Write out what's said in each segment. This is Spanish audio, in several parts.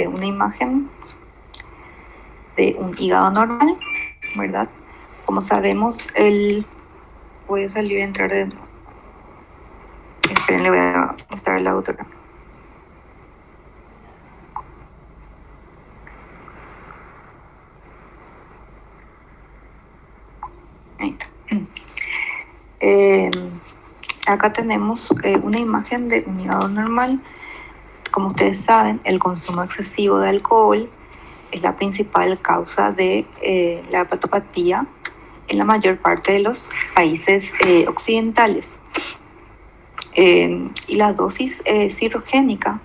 una imagen de un hígado normal, ¿verdad? Como sabemos, él puede salir y entrar de nuevo. Esperen, le voy a mostrar la otra. Ahí está. Acá tenemos una imagen de un hígado normal. Como ustedes saben, el consumo excesivo de alcohol es la principal causa de la hepatopatía en la mayor parte de los países occidentales. Y la dosis cirrogénica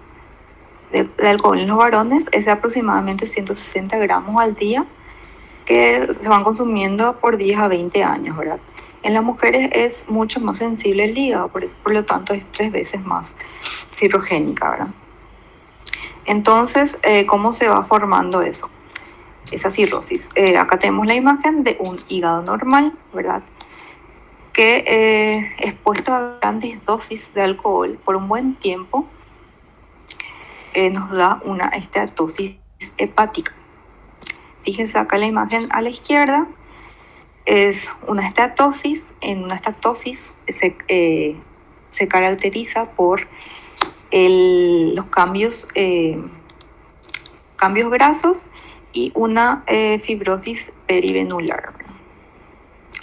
de alcohol en los varones es de aproximadamente 160 gramos al día, que se van consumiendo por 10 a 20 años, ¿verdad? En las mujeres es mucho más sensible el hígado, por lo tanto es 3 veces más cirrogénica, ¿verdad? Entonces, ¿cómo se va formando eso? Esa cirrosis. Acá tenemos la imagen de un hígado normal, ¿verdad? Que expuesto a grandes dosis de alcohol por un buen tiempo nos da una esteatosis hepática. Fíjense acá la imagen a la izquierda, es una estatosis. En una estatosis se caracteriza por los cambios grasos y una fibrosis perivenular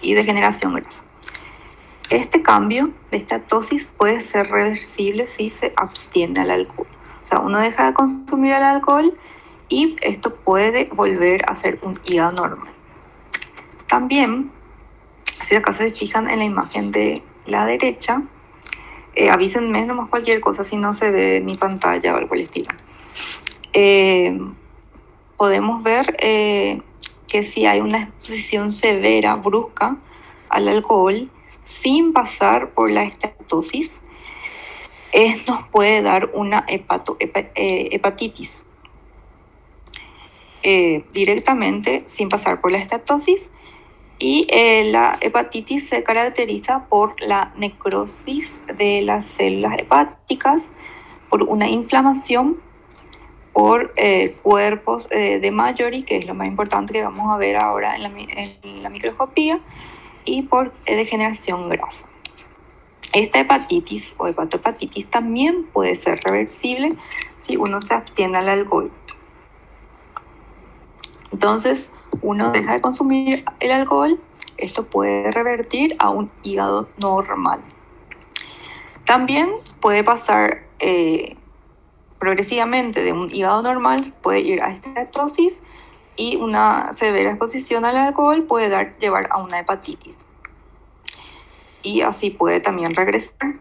y degeneración grasa. Este cambio de estatosis puede ser reversible si se abstiene al alcohol. O sea, uno deja de consumir el alcohol y esto puede volver a ser un hígado normal. También, si acá se fijan en la imagen de la derecha, avísenme nomás cualquier cosa si no se ve mi pantalla o algo por el estilo. Podemos ver que si hay una exposición severa, brusca al alcohol, sin pasar por la estatosis, nos puede dar una hepatitis. Directamente, sin pasar por la estatosis. Y la hepatitis se caracteriza por la necrosis de las células hepáticas, por una inflamación, por cuerpos de Mallory, que es lo más importante que vamos a ver ahora en la microscopía, y por degeneración grasa. Esta hepatitis o hepatopatitis también puede ser reversible si uno se abstiene al alcohol. Entonces, uno deja de consumir el alcohol, esto puede revertir a un hígado normal. También puede pasar progresivamente de un hígado normal, puede ir a estatosis, y una severa exposición al alcohol puede llevar a una hepatitis. Y así puede también regresar.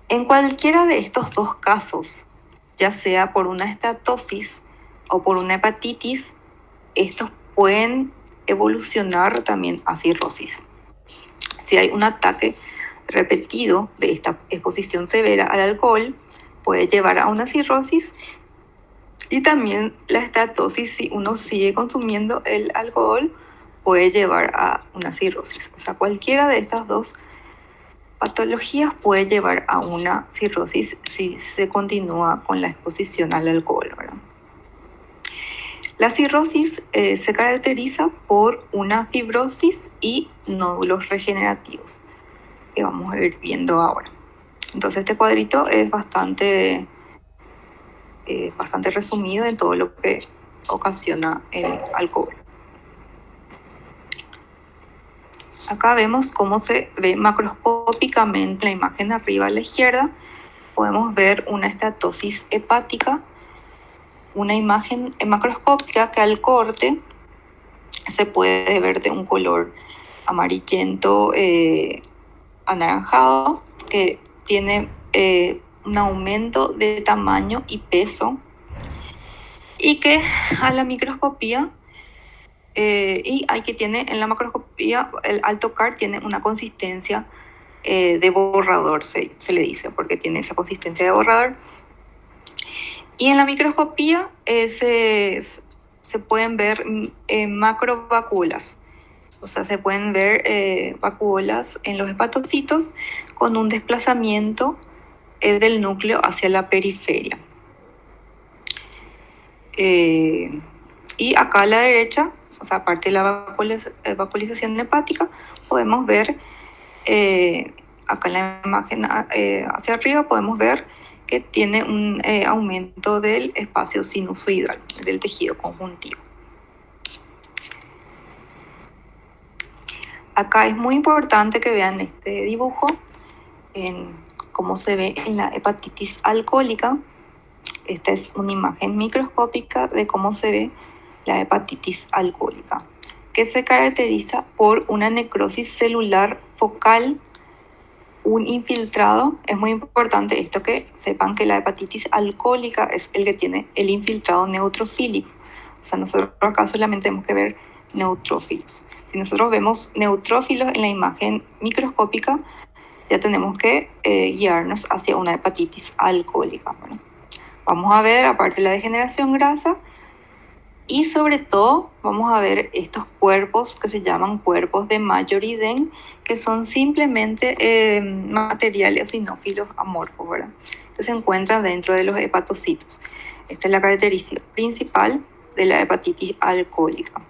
En cualquiera de estos dos casos, ya sea por una estatosis o por una hepatitis, estos pueden evolucionar también a cirrosis. Si hay un ataque repetido de esta exposición severa al alcohol, puede llevar a una cirrosis. Y también la estatosis, si uno sigue consumiendo el alcohol, puede llevar a una cirrosis. O sea, cualquiera de estas dos patologías puede llevar a una cirrosis si se continúa con la exposición al alcohol, ¿verdad? La cirrosis se caracteriza por una fibrosis y nódulos regenerativos, que vamos a ir viendo ahora. Entonces este cuadrito es bastante resumido en todo lo que ocasiona el alcohol. Acá vemos cómo se ve macroscópicamente la imagen arriba a la izquierda. Podemos ver una estatosis hepática, una imagen macroscópica que al corte se puede ver de un color amarillento anaranjado, que tiene un aumento de tamaño y peso, y que a la microscopía y hay que tiene en la macroscopía, al tocar tiene una consistencia de borrador, se le dice, porque tiene esa consistencia de borrador. Y en la microscopía se pueden ver macrovacuolas, o sea, se pueden ver vacuolas en los hepatocitos con un desplazamiento del núcleo hacia la periferia. Y acá a la derecha, o sea, aparte de la vacuolización hepática, podemos ver, acá en la imagen hacia arriba, podemos ver que tiene un aumento del espacio sinusoidal, del tejido conjuntivo. Acá es muy importante que vean este dibujo, en cómo se ve en la hepatitis alcohólica. Esta es una imagen microscópica de cómo se ve la hepatitis alcohólica, que se caracteriza por una necrosis celular focal, un infiltrado. Es muy importante esto, que sepan que la hepatitis alcohólica es el que tiene el infiltrado neutrofílico. O sea, nosotros acá solamente tenemos que ver neutrófilos. Si nosotros vemos neutrófilos en la imagen microscópica, ya tenemos que guiarnos hacia una hepatitis alcohólica. Bueno, vamos a ver, aparte de la degeneración grasa, y sobre todo vamos a ver estos cuerpos que se llaman cuerpos de Majory-Dehn, que son simplemente materiales eosinófilos amorfos, ¿verdad? Que se encuentran dentro de los hepatocitos. Esta es la característica principal de la hepatitis alcohólica.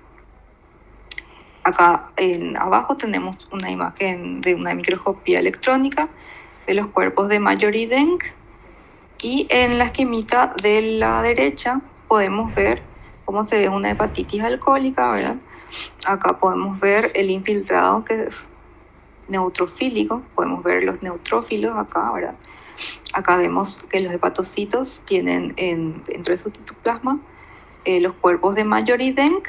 Acá abajo tenemos una imagen de una microscopía electrónica de los cuerpos de Majory-Dehn, y en la esquemita de la derecha podemos ver cómo se ve una hepatitis alcohólica, ¿verdad? Acá podemos ver el infiltrado, que es neutrofílico, podemos ver los neutrófilos acá, ¿verdad? Acá vemos que los hepatocitos tienen dentro de su citoplasma los cuerpos de Majory-Dehn,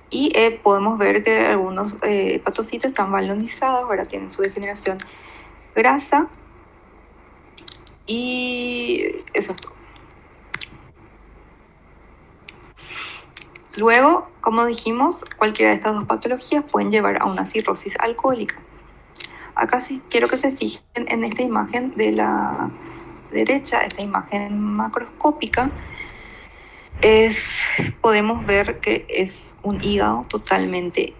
y podemos ver que algunos hepatocitos están balonizados, ¿verdad? Tienen su degeneración grasa, y eso es todo. Luego, como dijimos, cualquiera de estas dos patologías pueden llevar a una cirrosis alcohólica. Acá sí quiero que se fijen en esta imagen de la derecha, esta imagen macroscópica. Podemos ver que es un hígado totalmente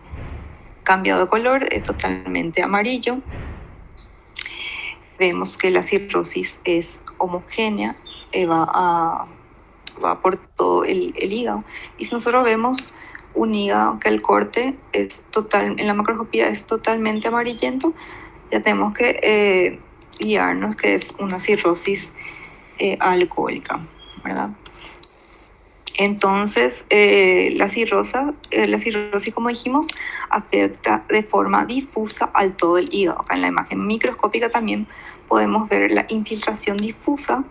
cambiado de color, es totalmente amarillo. Vemos que la cirrosis es homogénea, va por todo el hígado. Y si nosotros vemos un hígado que el corte es total, en la macroscopía es totalmente amarillento, ya tenemos que guiarnos que es una cirrosis alcohólica, ¿verdad? Entonces, la cirrosis, como dijimos, afecta de forma difusa al todo el hígado. Acá en la imagen microscópica también podemos ver la infiltración difusa,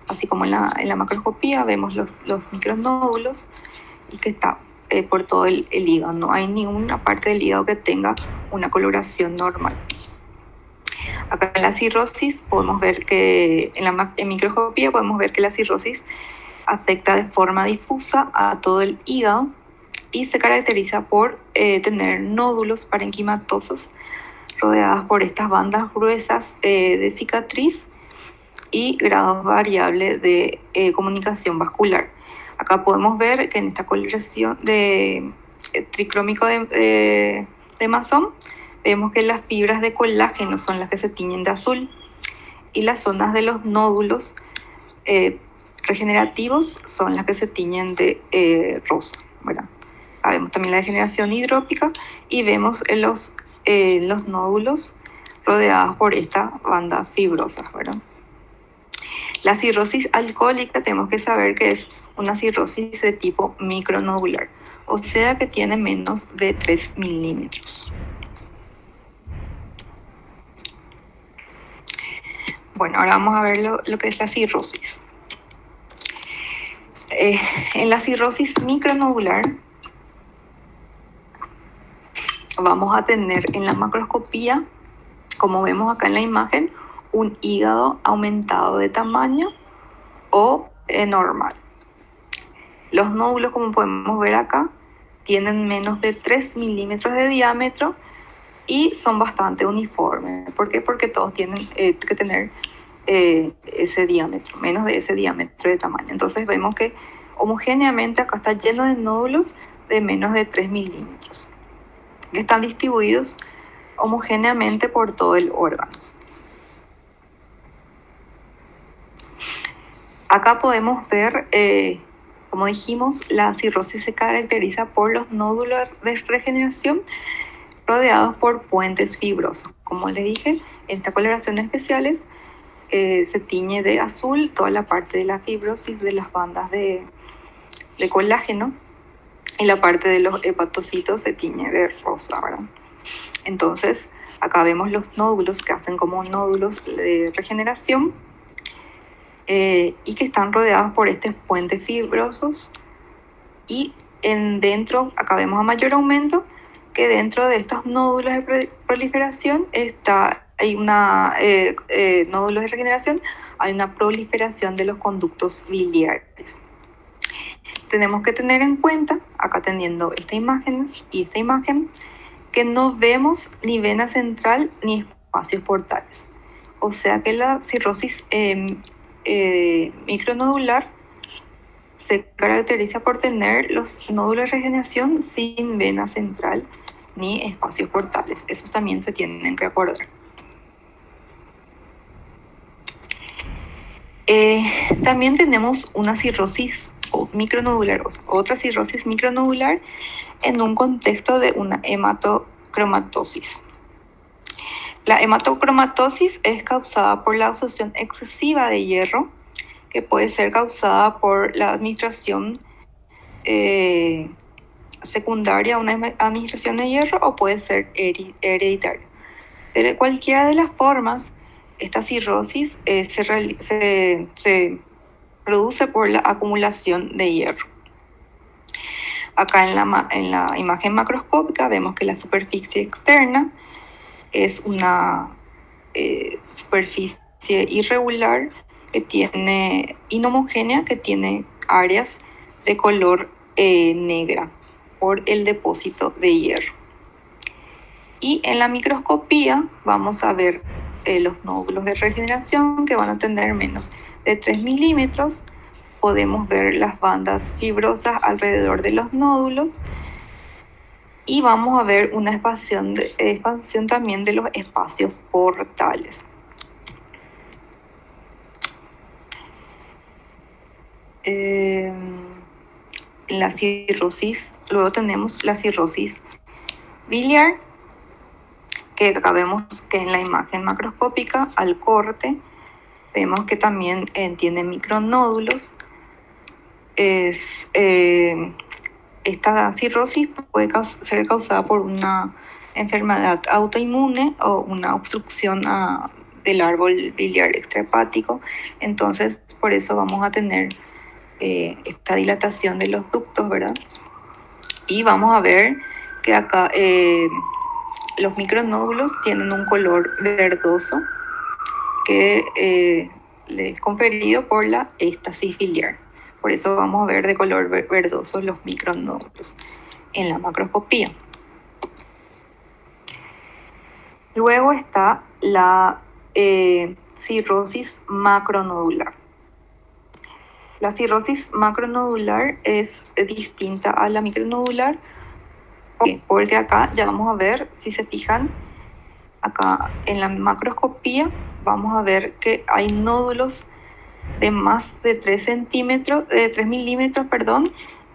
así como en la macroscopía vemos los micronódulos, y que está por todo el hígado. No hay ninguna parte del hígado que tenga una coloración normal. Acá en la cirrosis podemos ver que, en microscopía podemos ver que la cirrosis afecta de forma difusa a todo el hígado y se caracteriza por tener nódulos parenquimatosos rodeadas por estas bandas gruesas de cicatriz y grados variables de comunicación vascular. Acá podemos ver que en esta coloración de tricrómico de Mason, vemos que las fibras de colágeno son las que se tiñen de azul, y las zonas de los nódulos regenerativos son las que se tiñen de rosa, ¿verdad? Acá vemos también la degeneración hidrópica, y vemos los nódulos rodeados por esta banda fibrosa, ¿verdad? La cirrosis alcohólica tenemos que saber que es una cirrosis de tipo micronodular, o sea que tiene menos de 3 milímetros. Bueno, ahora vamos a ver lo que es la cirrosis. En la cirrosis micronodular vamos a tener en la macroscopía, como vemos acá en la imagen, un hígado aumentado de tamaño o normal. Los nódulos, como podemos ver acá, tienen menos de 3 milímetros de diámetro y son bastante uniformes. ¿Por qué? Porque todos tienen que tener ese diámetro, menos de ese diámetro de tamaño. Entonces vemos que homogéneamente acá está lleno de nódulos de menos de 3 milímetros, que están distribuidos homogéneamente por todo el órgano. Acá podemos ver Como dijimos, la cirrosis se caracteriza por los nódulos de regeneración rodeados por puentes fibrosos. Como les dije, en estas coloraciones especiales se tiñe de azul toda la parte de la fibrosis de las bandas de colágeno, y la parte de los hepatocitos se tiñe de rosa, ¿verdad? Entonces, acá vemos los nódulos que hacen como nódulos de regeneración y que están rodeados por estos puentes fibrosos. Y dentro, acá vemos a mayor aumento, que dentro de estos nódulos de proliferación hay nódulos de regeneración, hay una proliferación de los conductos biliares. Tenemos que tener en cuenta, acá teniendo esta imagen y esta imagen, que no vemos ni vena central ni espacios portales. O sea que la cirrosis micronodular se caracteriza por tener los nódulos de regeneración sin vena central ni espacios portales. Esos también se tienen que acordar. También tenemos una cirrosis micronodular, otra cirrosis micronodular en un contexto de una hematocromatosis. La hematocromatosis es causada por la absorción excesiva de hierro, que puede ser causada por la administración secundaria a una administración de hierro o puede ser hereditaria. De cualquiera de las formas, esta cirrosis se produce por la acumulación de hierro. Acá en la imagen macroscópica vemos que la superficie externa es una superficie irregular que tiene inhomogénea, que tiene áreas de color negra por el depósito de hierro. Y en la microscopía vamos a ver los nódulos de regeneración que van a tener menos de 3 milímetros. Podemos ver las bandas fibrosas alrededor de los nódulos y vamos a ver una expansión también de los espacios portales. La cirrosis, luego tenemos la cirrosis biliar, que acá vemos que en la imagen macroscópica al corte vemos que también tiene micronódulos. Esta cirrosis puede ser causada por una enfermedad autoinmune o una obstrucción del árbol biliar extrahepático. Entonces, por eso vamos a tener esta dilatación de los ductos, ¿verdad? Y vamos a ver que acá los micronódulos tienen un color verdoso que le es conferido por la éstasis biliar. Por eso vamos a ver de color verdoso los micronódulos en la macroscopía. Luego está la cirrosis macronodular. La cirrosis macronodular es distinta a la micronodular porque acá ya vamos a ver, si se fijan, acá en la macroscopía vamos a ver que hay nódulos de más de 3 milímetros,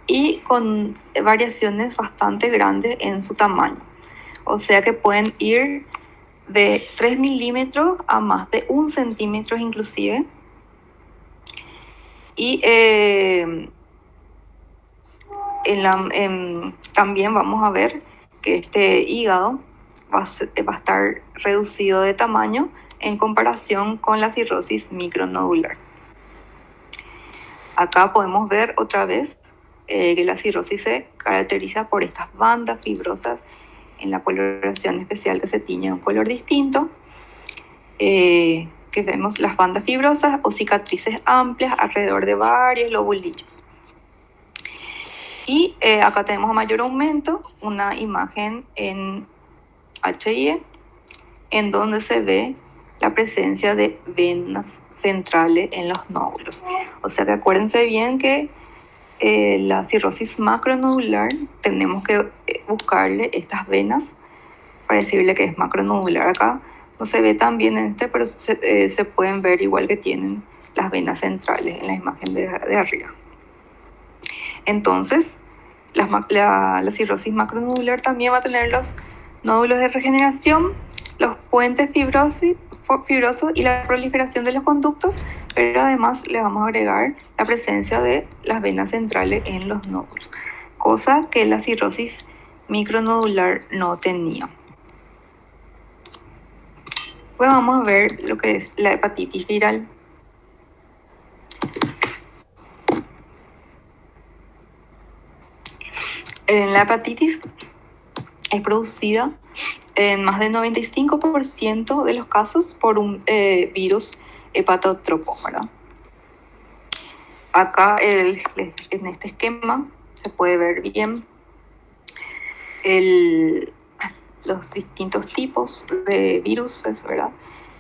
y con variaciones bastante grandes en su tamaño. O sea que pueden ir de 3 milímetros a más de 1 centímetro inclusive. Y también vamos a ver que este hígado va a estar reducido de tamaño en comparación con la cirrosis micronodular. Acá podemos ver otra vez que la cirrosis se caracteriza por estas bandas fibrosas en la coloración especial que se tiñe de un color distinto, que vemos las bandas fibrosas o cicatrices amplias alrededor de varios lobulillos. Y acá tenemos a mayor aumento una imagen en HIE en donde se ve la presencia de venas centrales en los nódulos. O sea que acuérdense bien que la cirrosis macronodular tenemos que buscarle estas venas para decirle que es macronodular. Acá no se ve tan bien en pero se pueden ver igual que tienen las venas centrales en la imagen de arriba. Entonces, la cirrosis macronodular también va a tener los nódulos de regeneración, los puentes fibrosos y la proliferación de los conductos, pero además le vamos a agregar la presencia de las venas centrales en los nódulos, cosa que la cirrosis micronodular no tenía. Pues vamos a ver lo que es la hepatitis viral. La hepatitis es producida en más del 95% de los casos por un virus hepatotropo, ¿verdad? Acá en este esquema se puede ver bien los distintos tipos de virus, ¿verdad?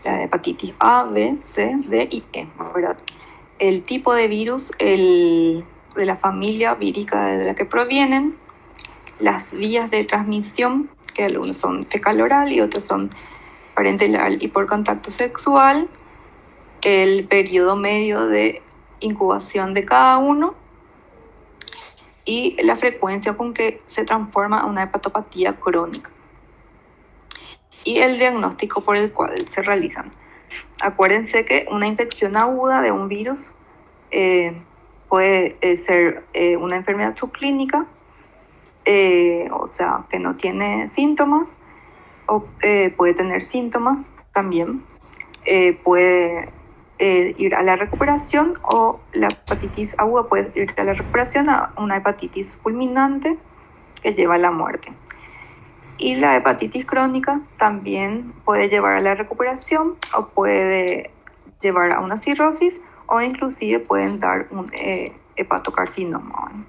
La hepatitis A, B, C, D y E, ¿verdad? El tipo de virus, de la familia vírica de la que provienen, las vías de transmisión, que algunos son fecal-oral y otros son parenteral y por contacto sexual, el periodo medio de incubación de cada uno y la frecuencia con que se transforma una hepatopatía crónica y el diagnóstico por el cual se realizan. Acuérdense que una infección aguda de un virus puede ser una enfermedad subclínica, o sea, que no tiene síntomas, o puede tener síntomas también, puede ir a la recuperación, o la hepatitis aguda puede ir a la recuperación a una hepatitis fulminante que lleva a la muerte. Y la hepatitis crónica también puede llevar a la recuperación o puede llevar a una cirrosis o inclusive pueden dar un hepatocarcinoma.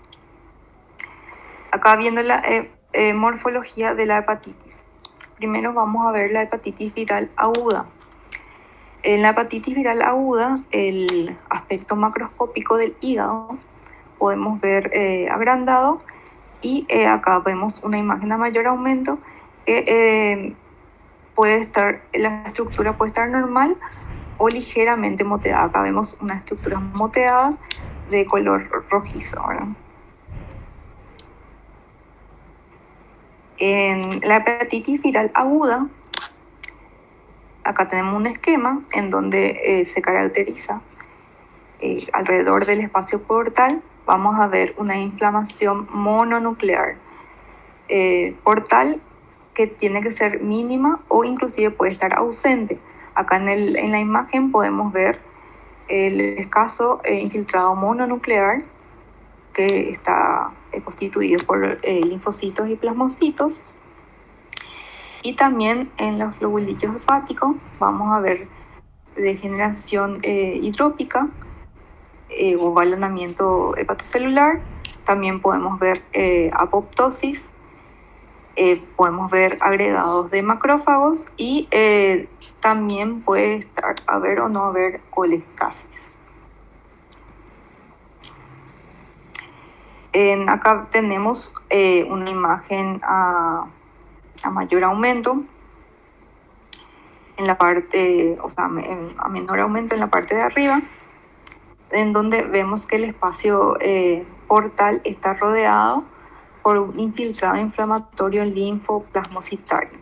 Acá viendo la morfología de la hepatitis. Primero vamos a ver la hepatitis viral aguda. En la hepatitis viral aguda, el aspecto macroscópico del hígado podemos ver agrandado y acá vemos una imagen a mayor aumento que la estructura puede estar normal o ligeramente moteada. Acá vemos unas estructuras moteadas de color rojizo, ¿verdad? En la hepatitis viral aguda, acá tenemos un esquema en donde se caracteriza alrededor del espacio portal. Vamos a ver una inflamación mononuclear portal que tiene que ser mínima o inclusive puede estar ausente. Acá en la imagen podemos ver el escaso infiltrado mononuclear que está constituido por linfocitos y plasmocitos. Y también en los globulillos hepáticos vamos a ver degeneración hidrópica o balonamiento hepatocelular. También podemos ver apoptosis, podemos ver agregados de macrófagos y también puede haber o no haber colestasis. Acá tenemos una imagen a mayor aumento en la parte, o sea, a menor aumento en la parte de arriba, en donde vemos que el espacio portal está rodeado por un infiltrado inflamatorio linfoplasmocitario.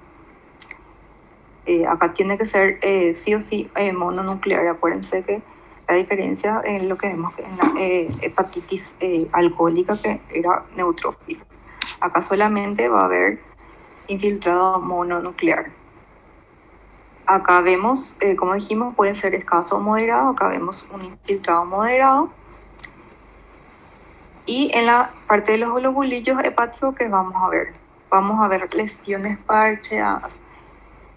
Acá tiene que ser sí o sí mononuclear. Acuérdense que la diferencia en lo que vemos en la hepatitis alcohólica, que era neutrófilos. Acá solamente va a haber infiltrado mononuclear. Acá vemos, como dijimos, puede ser escaso o moderado. Acá vemos un infiltrado moderado. Y en la parte de los globulillos hepáticos, que vamos a ver lesiones parcheadas.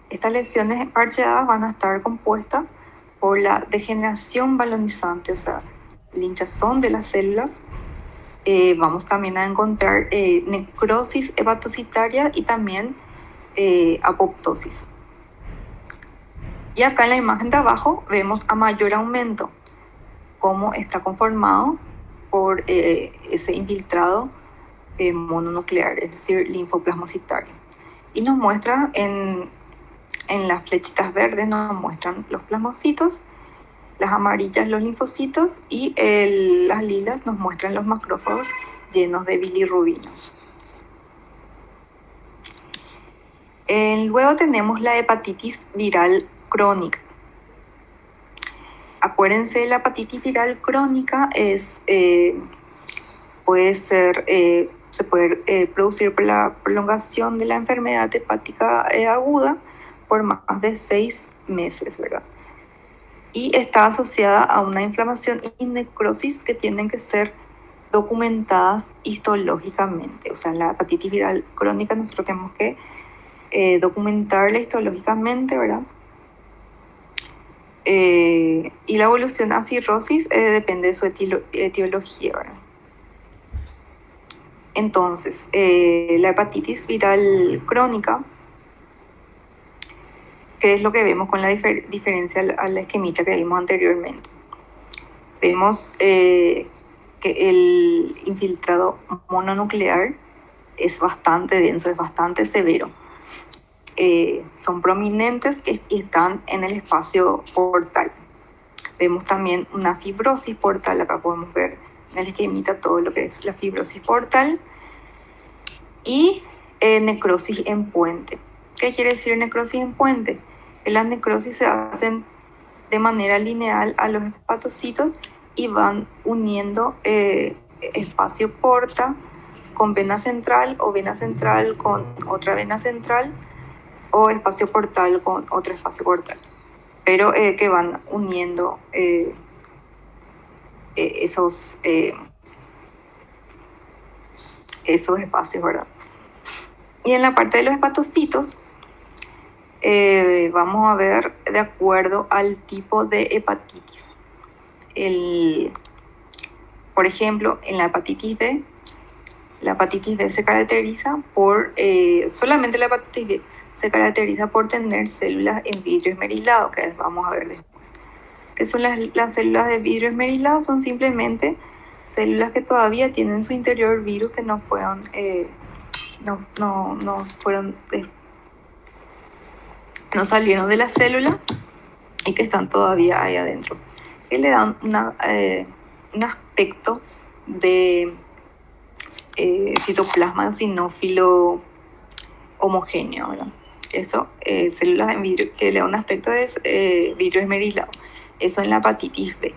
Estas lesiones parcheadas van a estar compuestas por la degeneración balonizante, o sea, el hinchazón de las células. Vamos también a encontrar necrosis hepatocitaria y también apoptosis. Y acá en la imagen de abajo vemos a mayor aumento cómo está conformado por ese infiltrado mononuclear, es decir, linfoplasmocitario. Y nos muestra en las flechitas verdes, nos muestran los plasmocitos, las amarillas los linfocitos y las lilas nos muestran los macrófagos llenos de bilirrubinas. Luego tenemos la hepatitis viral crónica. Acuérdense, la hepatitis viral crónica se puede producir por la prolongación de la enfermedad hepática aguda por más de 6 meses, ¿verdad? Y está asociada a una inflamación y necrosis que tienen que ser documentadas histológicamente. O sea, la hepatitis viral crónica nosotros tenemos que documentarla histológicamente, ¿verdad? Y la evolución a cirrosis depende de su etiología, ¿verdad? Entonces, la hepatitis viral crónica, ¿qué es lo que vemos con la diferencia a la isquemita que vimos anteriormente? Vemos que el infiltrado mononuclear es bastante denso, es bastante severo. Son prominentes y están en el espacio portal. Vemos también una fibrosis portal, acá podemos ver en el esquemita todo lo que es la fibrosis portal y necrosis en puente. ¿Qué quiere decir necrosis en puente? Que las necrosis se hacen de manera lineal a los hepatocitos y van uniendo espacio porta con vena central o vena central con otra vena central o espacio portal con otro espacio portal, pero que van uniendo esos espacios, ¿verdad? Y en la parte de los hepatocitos vamos a ver de acuerdo al tipo de hepatitis. Por ejemplo, en la hepatitis B se caracteriza por, solamente la hepatitis B se caracteriza por tener células en vidrio esmerilado, que vamos a ver después. ¿Qué son las células de vidrio esmerilado? Son simplemente células que todavía tienen en su interior virus que no fueron, no salieron de la célula y que están todavía ahí adentro, que le dan un aspecto de citoplasma sinófilo homogéneo, ¿verdad? Eso, células en vidrio, que le da un aspecto de vidrio esmerilado. Eso en la hepatitis B.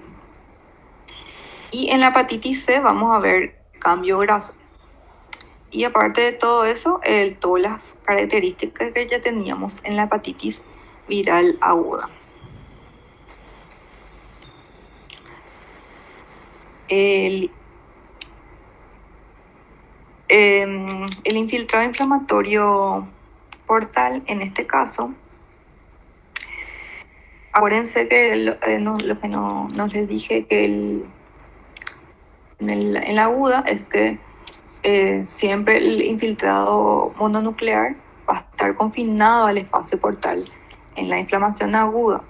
Y en la hepatitis C vamos a ver cambio graso. Y aparte de todo eso, todas las características que ya teníamos en la hepatitis viral aguda. El infiltrado inflamatorio portal, en este caso, acuérdense que lo que no les dije que en la aguda es que siempre el infiltrado mononuclear va a estar confinado al espacio portal en la inflamación aguda.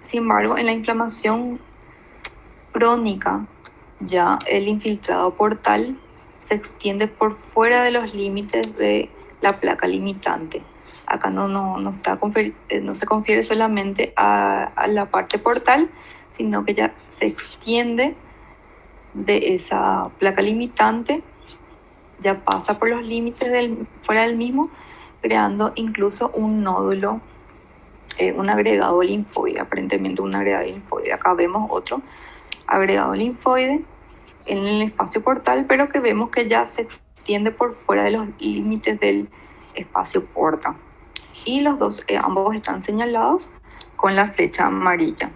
Sin embargo, en la inflamación crónica, ya el infiltrado portal se extiende por fuera de los límites de la placa limitante. Acá no se confiere solamente a la parte portal, sino que ya se extiende de esa placa limitante, ya pasa por los límites fuera del mismo, creando incluso un nódulo, un agregado linfoide, aparentemente un agregado linfoide. Acá vemos otro agregado linfoide en el espacio portal, pero que vemos que ya se extiende por fuera de los límites del espacio porta. Y los dos, ambos están señalados con la flecha amarilla.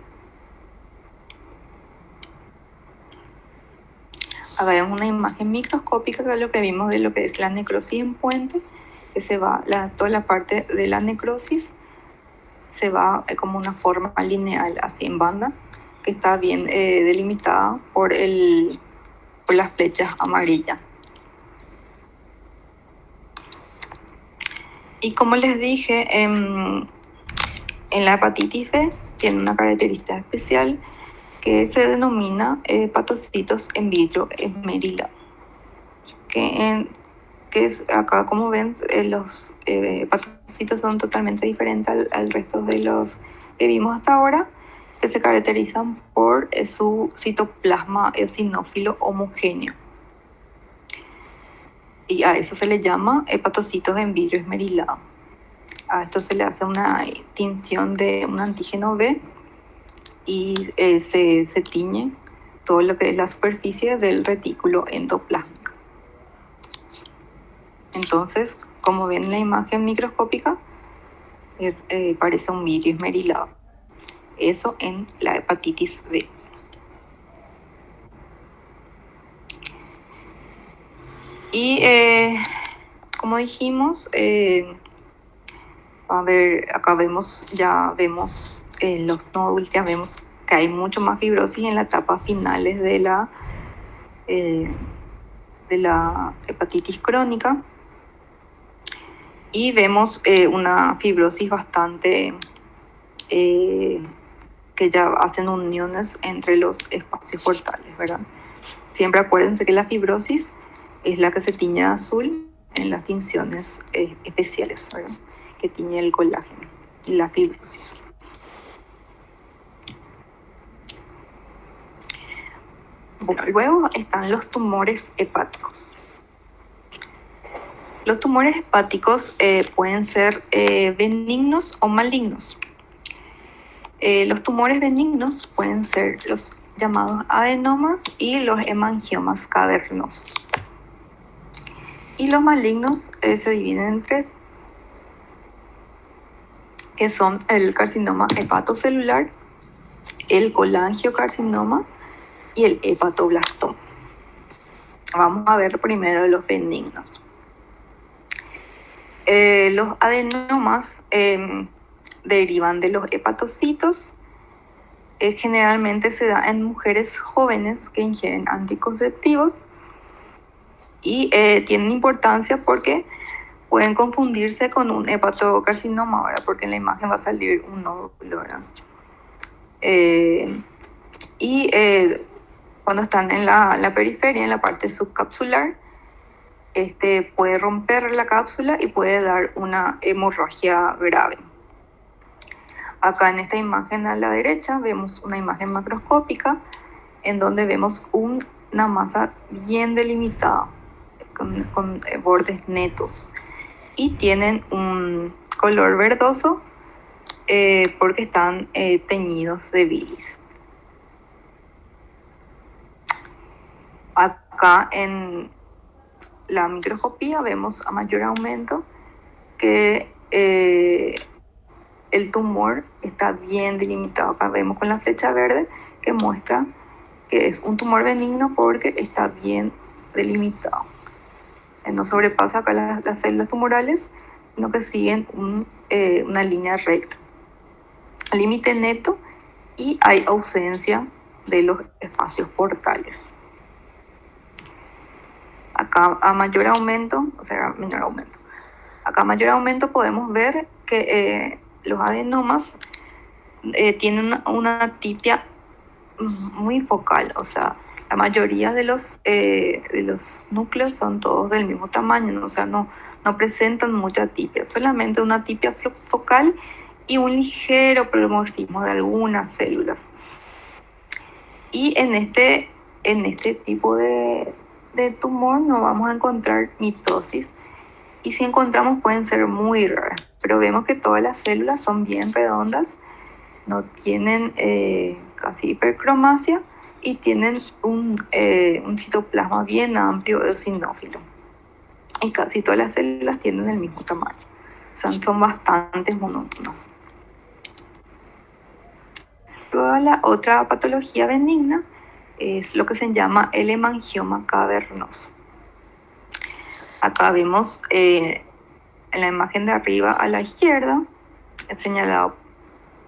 Acá vemos una imagen microscópica de lo que vimos de lo que es la necrosis en puente, que se va, toda la parte de la necrosis se va como una forma lineal, así en banda, que está bien delimitada por las flechas amarillas. Y como les dije, en la hepatitis B tiene una característica especial que se denomina hepatocitos en vidrio esmerilado. Que es acá, como ven, los hepatocitos son totalmente diferentes al resto de los que vimos hasta ahora, que se caracterizan por su citoplasma eosinófilo homogéneo. Y a eso se le llama hepatocitos en vidrio esmerilado. A esto se le hace una tinción de un antígeno B y se tiñe todo lo que es la superficie del retículo endoplásmico. Entonces, como ven en la imagen microscópica, parece un vidrio esmerilado. Eso en la hepatitis B. Y como dijimos, acá ya vemos los nódulos, ya vemos que hay mucho más fibrosis en las etapas finales de la hepatitis crónica. Y vemos una fibrosis bastante que ya hacen uniones entre los espacios portales, ¿verdad? Siempre acuérdense que la fibrosis es la que se tiñe de azul en las tinciones especiales, ¿verdad? Que tiñe el colágeno y la fibrosis. Bueno, luego están los tumores hepáticos. Los tumores hepáticos pueden ser benignos o malignos. Los tumores benignos pueden ser los llamados adenomas y los hemangiomas cavernosos. Y los malignos se dividen en tres, que son el carcinoma hepatocelular, el colangiocarcinoma y el hepatoblastoma. Vamos a ver primero los benignos. Los adenomas derivan de los hepatocitos. Generalmente se da en mujeres jóvenes que ingieren anticonceptivos y tienen importancia porque pueden confundirse con un hepatocarcinoma, ¿verdad? Porque en la imagen va a salir un nódulo, ¿verdad? Cuando están en la periferia, en la parte subcapsular, puede romper la cápsula y puede dar una hemorragia grave. Acá en esta imagen a la derecha vemos una imagen macroscópica en donde vemos una masa bien delimitada con bordes netos y tienen un color verdoso porque están teñidos de bilis. Acá en la microscopía vemos a mayor aumento que el tumor está bien delimitado. Acá vemos con la flecha verde que muestra que es un tumor benigno porque está bien delimitado. No sobrepasa acá las células tumorales, sino que siguen una línea recta. Límite neto y hay ausencia de los espacios portales. Acá a mayor aumento, menor aumento. Acá a mayor aumento podemos ver que los adenomas tienen una tipia muy focal, o sea, la mayoría de los núcleos son todos del mismo tamaño, ¿no? O sea, no presentan mucha tipia, solamente una tipia focal y un ligero polymorfismo de algunas células. Y en este tipo de tumor no vamos a encontrar mitosis, y si encontramos pueden ser muy raras, pero vemos que todas las células son bien redondas, no tienen casi hipercromasia y tienen un citoplasma bien amplio eosinófilo. Y casi todas las células tienen el mismo tamaño, o sea, son bastante monótonas. Luego la otra patología benigna es lo que se llama el hemangioma cavernoso. Acá vemos en la imagen de arriba a la izquierda, señalado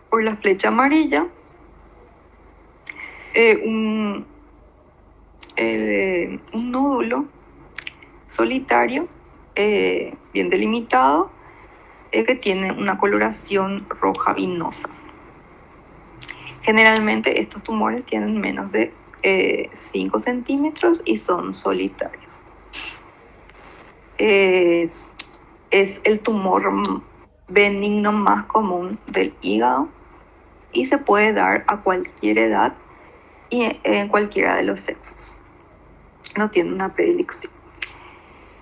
por la flecha amarilla, un nódulo solitario, bien delimitado, que tiene una coloración roja vinosa. Generalmente estos tumores tienen menos de 5 centímetros y son solitarios. Es el tumor benigno más común del hígado y se puede dar a cualquier edad y en cualquiera de los sexos. No tiene una predilección.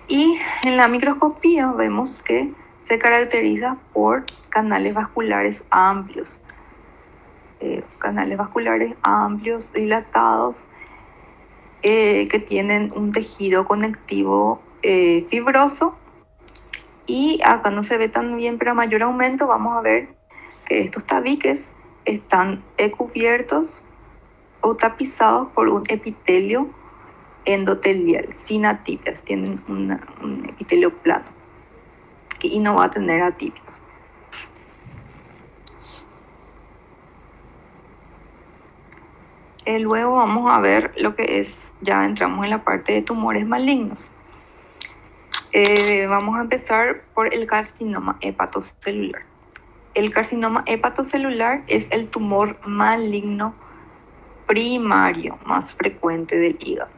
Y en la microscopía vemos que se caracteriza por canales vasculares amplios, dilatados, que tienen un tejido conectivo fibroso. Y acá no se ve tan bien, pero a mayor aumento vamos a ver que estos tabiques están cubiertos o tapizados por un epitelio endotelial sin atípias. Tienen un epitelio plano y no va a tener atípias. Luego vamos a ver lo que es, ya entramos en la parte de tumores malignos. Vamos a empezar por el carcinoma hepatocelular. El carcinoma hepatocelular es el tumor maligno primario más frecuente del hígado.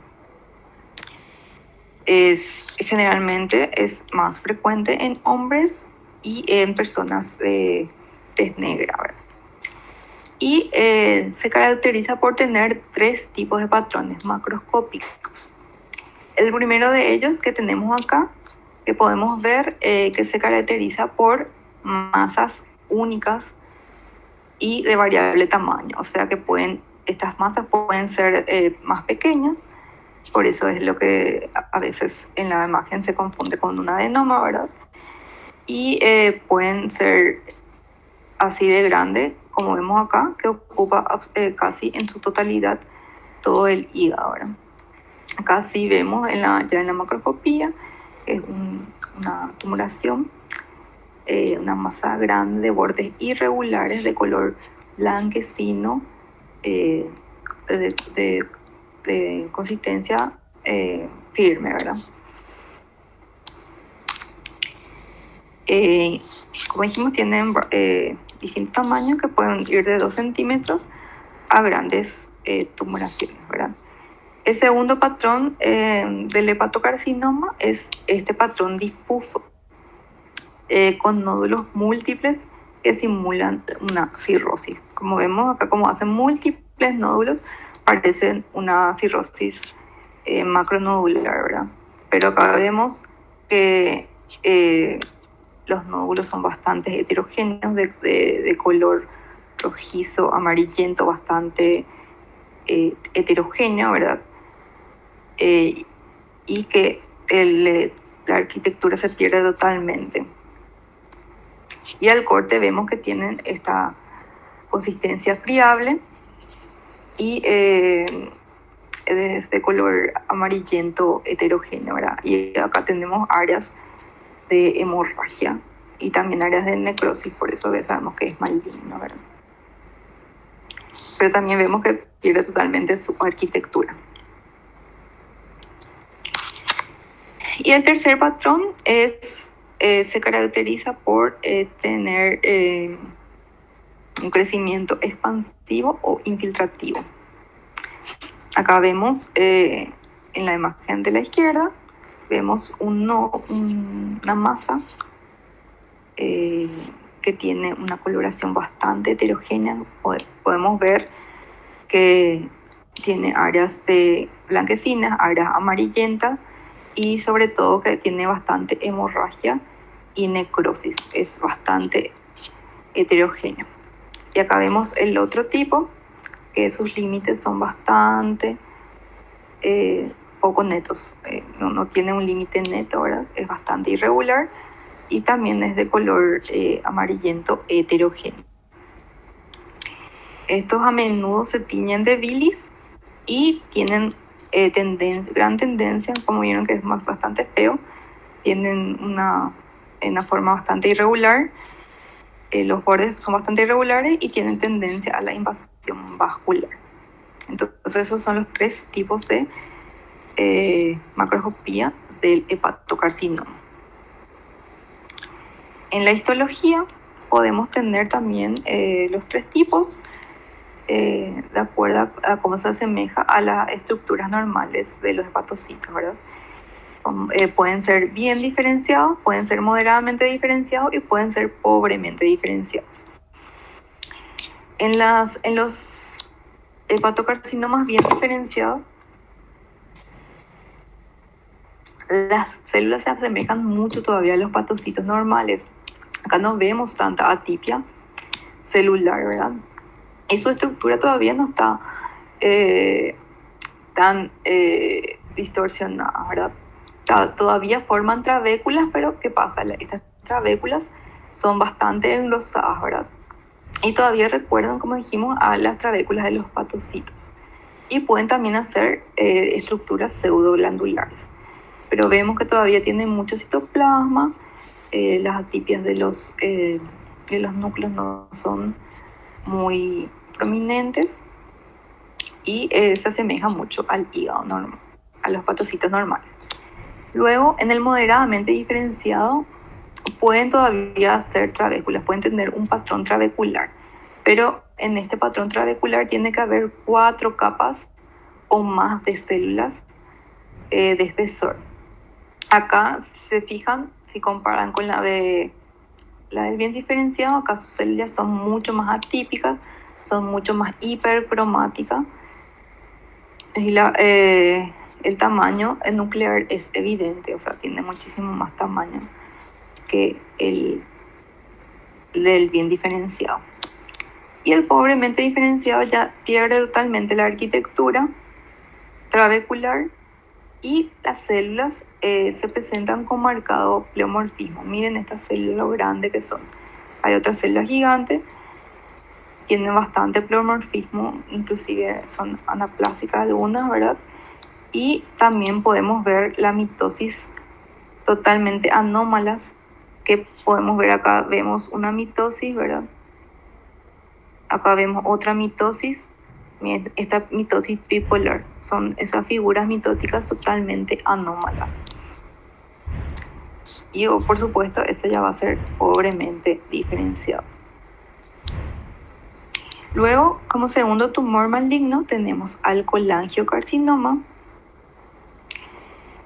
Generalmente es más frecuente en hombres y en personas de tez negra, ¿verdad? Y se caracteriza por tener 3 tipos de patrones macroscópicos. El primero de ellos que tenemos acá, que podemos ver que se caracteriza por masas únicas y de variable tamaño, o sea que estas masas pueden ser más pequeñas, por eso es lo que a veces en la imagen se confunde con un adenoma, ¿verdad? Y pueden ser así de grande, como vemos acá, que ocupa casi en su totalidad todo el hígado, ¿verdad? Acá sí vemos ya en la macroscopía, es una tumoración, una masa grande de bordes irregulares de color blanquecino, de consistencia firme, ¿verdad? Como dijimos, tienen distintos tamaños que pueden ir de 2 centímetros a grandes tumoraciones, ¿verdad? El segundo patrón del hepatocarcinoma es este patrón difuso, con nódulos múltiples que simulan una cirrosis. Como vemos acá, como hacen múltiples nódulos, parecen una cirrosis macronodular, ¿verdad? Pero acá vemos que los nódulos son bastante heterogéneos, de color rojizo, amarillento, bastante heterogéneo, ¿verdad? Y que la arquitectura se pierde totalmente. Y al corte vemos que tienen esta consistencia friable y de color amarillento heterogéneo, ¿verdad? Y acá tenemos áreas de hemorragia y también áreas de necrosis, por eso sabemos que es maligno, ¿verdad? Pero también vemos que pierde totalmente su arquitectura. Y el tercer patrón se caracteriza por tener un crecimiento expansivo o infiltrativo. Acá vemos en la imagen de la izquierda, vemos una masa que tiene una coloración bastante heterogénea. Podemos ver que tiene áreas de blanquecinas, áreas amarillentas y sobre todo que tiene bastante hemorragia y necrosis. Es bastante heterogéneo. Y acá vemos el otro tipo, que sus límites son bastante poco netos. No tiene un límite neto, ¿verdad? Es bastante irregular y también es de color amarillento heterogéneo. Estos a menudo se tiñen de bilis y tienen gran tendencia, como vieron que es bastante feo, tienen una forma bastante irregular, los bordes son bastante irregulares y tienen tendencia a la invasión vascular. Entonces esos son los 3 tipos de macroscopía del hepatocarcinoma. En la histología podemos tener también los 3 tipos de acuerdo a cómo se asemeja a las estructuras normales de los hepatocitos, ¿verdad? Pueden ser bien diferenciados, pueden ser moderadamente diferenciados y pueden ser pobremente diferenciados. En los hepatocarcinomas bien diferenciados, las células se asemejan mucho todavía a los hepatocitos normales. Acá no vemos tanta atipia celular, ¿verdad? Y su estructura todavía no está tan distorsionada, ¿verdad? Todavía forman trabéculas, pero ¿qué pasa? Estas trabéculas son bastante engrosadas, ¿verdad? Y todavía recuerdan, como dijimos, a las trabéculas de los hepatocitos. Y pueden también hacer estructuras pseudoglandulares. Pero vemos que todavía tienen mucho citoplasma, las atipias de los núcleos no son muy prominentes y se asemeja mucho al hígado normal, a los hepatocitos normales. Luego, en el moderadamente diferenciado, pueden todavía hacer trabéculas, pueden tener un patrón trabecular, pero en este patrón trabecular tiene que haber 4 capas o más de células de espesor. Acá se fijan, si comparan con la del bien diferenciado, acá sus células son mucho más atípicas, son mucho más hipercromáticas. Y el tamaño nuclear es evidente, o sea, tiene muchísimo más tamaño que el del bien diferenciado. Y el pobremente diferenciado ya pierde totalmente la arquitectura trabecular y las células se presentan con marcado pleomorfismo. Miren estas células lo grandes que son. Hay otras células gigantes, tienen bastante pleomorfismo, inclusive son anaplásicas algunas, ¿verdad? Y también podemos ver la mitosis totalmente anómalas, que podemos ver acá, vemos una mitosis, ¿verdad? Acá vemos otra mitosis, esta mitosis tripolar, son esas figuras mitóticas totalmente anómalas. Y por supuesto, esto ya va a ser pobremente diferenciado. Luego, como segundo tumor maligno, tenemos al colangiocarcinoma,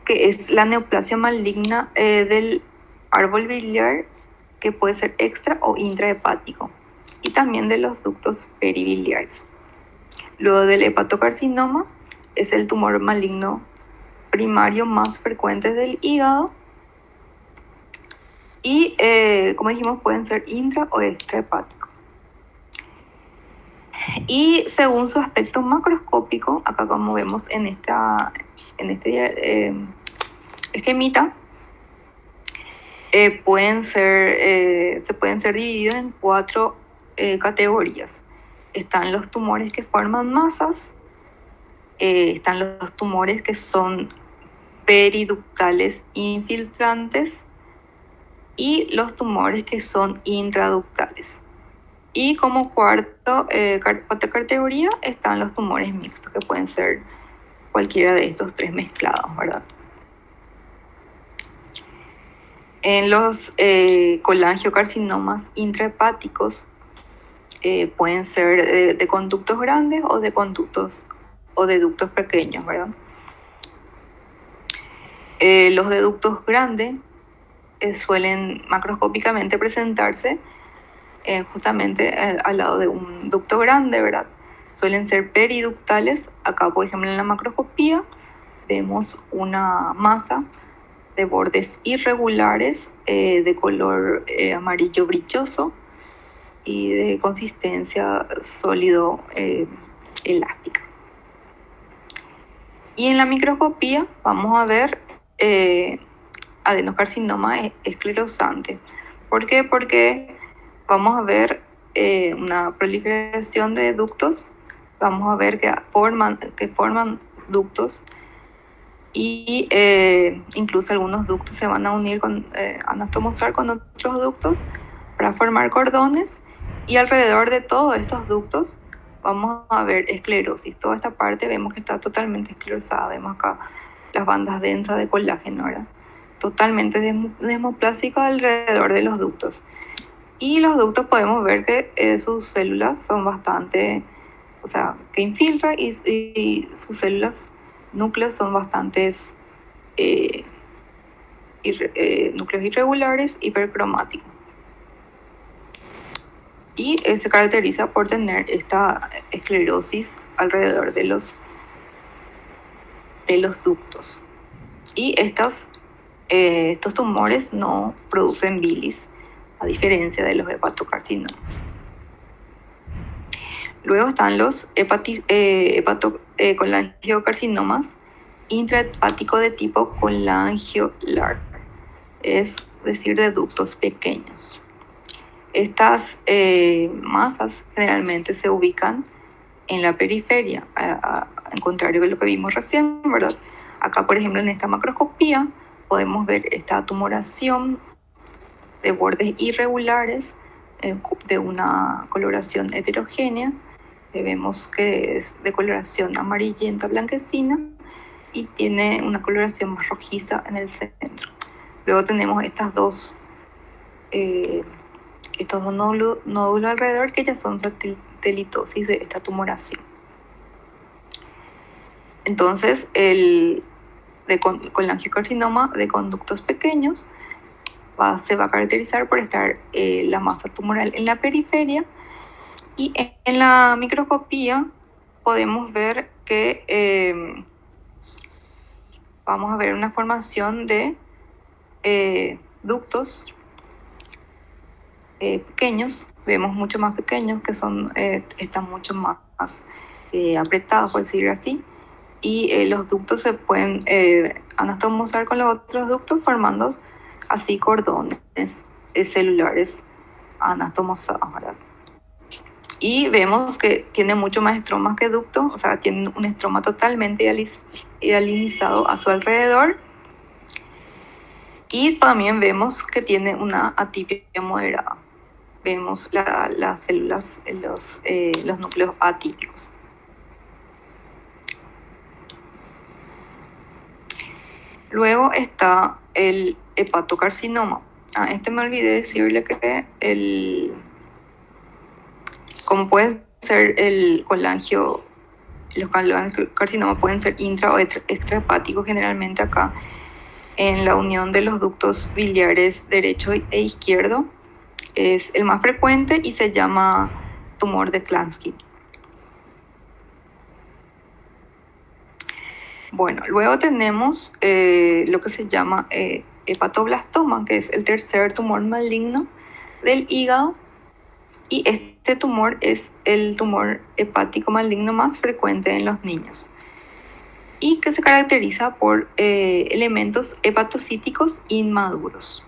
que es la neoplasia maligna del árbol biliar, que puede ser extra o intrahepático, y también de los ductos peribiliares. Luego del hepatocarcinoma, es el tumor maligno primario más frecuente del hígado, y como dijimos, pueden ser intra o extrahepáticos. Y según su aspecto macroscópico, acá como vemos en este esquemita, se pueden ser divididos en 4 categorías. Están los tumores que forman masas, están los tumores que son periductales infiltrantes y los tumores que son intraductales. Y como cuarta categoría están los tumores mixtos, que pueden ser cualquiera de estos 3 mezclados, ¿verdad? En los colangiocarcinomas intrahepáticos pueden ser de conductos grandes o de conductos o de ductos pequeños, ¿verdad? Los de ductos grandes suelen macroscópicamente presentarse justamente al lado de un ducto grande, ¿verdad? Suelen ser periductales. Acá, por ejemplo, en la macroscopía vemos una masa de bordes irregulares, de color amarillo brilloso y de consistencia sólido elástica. Y en la microscopía vamos a ver adenocarcinoma esclerosante. ¿Por qué? Porque vamos a ver una proliferación de ductos, vamos a ver que forman ductos, y incluso algunos ductos se van a unir anatomosar con otros ductos para formar cordones, y alrededor de todos estos ductos vamos a ver esclerosis. Toda esta parte vemos que está totalmente esclerosada. Vemos acá las bandas densas de colágeno, ¿verdad? Totalmente desmoplásicas alrededor de los ductos. Y los ductos podemos ver que sus células son bastante, o sea, que infiltran, y sus células núcleos son bastantes núcleos irregulares, hipercromáticos. y se caracteriza por tener esta esclerosis alrededor de los ductos. Y estos tumores no producen bilis, a diferencia de los hepatocarcinomas. Luego están los colangiocarcinomas intrahepáticos de tipo colangiolar, es decir, de ductos pequeños. Estas masas generalmente se ubican en la periferia, al contrario de lo que vimos recién, ¿verdad? Acá, por ejemplo, en esta macroscopía podemos ver esta tumoración de bordes irregulares de una coloración heterogénea. Vemos que es de coloración amarillenta blanquecina y tiene una coloración más rojiza en el centro. Luego tenemos estos dos nódulos alrededor que ya son satelitosis de esta tumoración. Entonces, el colangiocarcinoma de conductos pequeños se va a caracterizar por estar la masa tumoral en la periferia, y en la microscopía podemos ver que vamos a ver una formación de ductos pequeños, vemos mucho más pequeños, que están mucho más apretados, por decirlo así, y los ductos se pueden anastomosar con los otros ductos, formando así cordones celulares anastomosados, ¿verdad? Y vemos que tiene mucho más estromas que ductos, o sea, tiene un estroma totalmente hialinizado a su alrededor. Y también vemos que tiene una atipia moderada. Vemos las células, los núcleos atípicos. Luego está el hepatocarcinoma. Me olvidé decirle que como puede ser los colangiocarcinomas pueden ser intra o extrahepáticos, generalmente acá en la unión de los ductos biliares derecho e izquierdo es el más frecuente y se llama tumor de Klatskin. Bueno, luego tenemos lo que se llama hepatoblastoma, que es el tercer tumor maligno del hígado, y este tumor es el tumor hepático maligno más frecuente en los niños y que se caracteriza por elementos hepatocíticos inmaduros.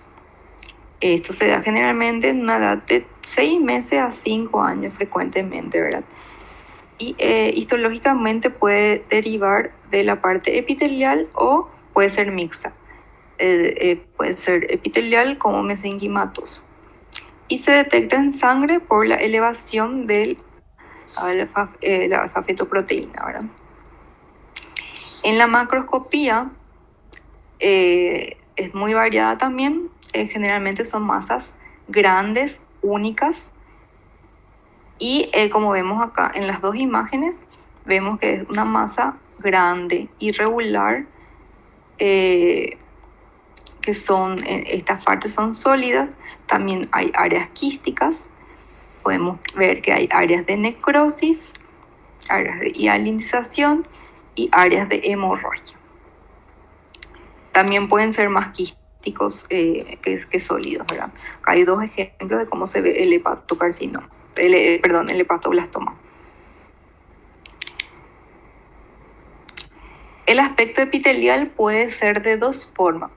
Esto se da generalmente en una edad de 6 meses a 5 años frecuentemente, ¿verdad? Y histológicamente puede derivar de la parte epitelial o puede ser mixta. Puede ser epitelial como mesenquimatoso. Y se detecta en sangre por la elevación de la alfa-fetoproteína, ¿verdad? En la macroscopía es muy variada también. Generalmente son masas grandes, únicas. Y como vemos acá en las dos imágenes, vemos que es una masa grande, irregular, estas partes son sólidas. También hay áreas quísticas. Podemos ver que hay áreas de necrosis, áreas de hialinización y áreas de hemorragia. También pueden ser más quísticos que sólidos, ¿verdad? Acá hay dos ejemplos de cómo se ve el hepatocarcinoma, el hepatoblastoma. El aspecto epitelial puede ser de dos formas.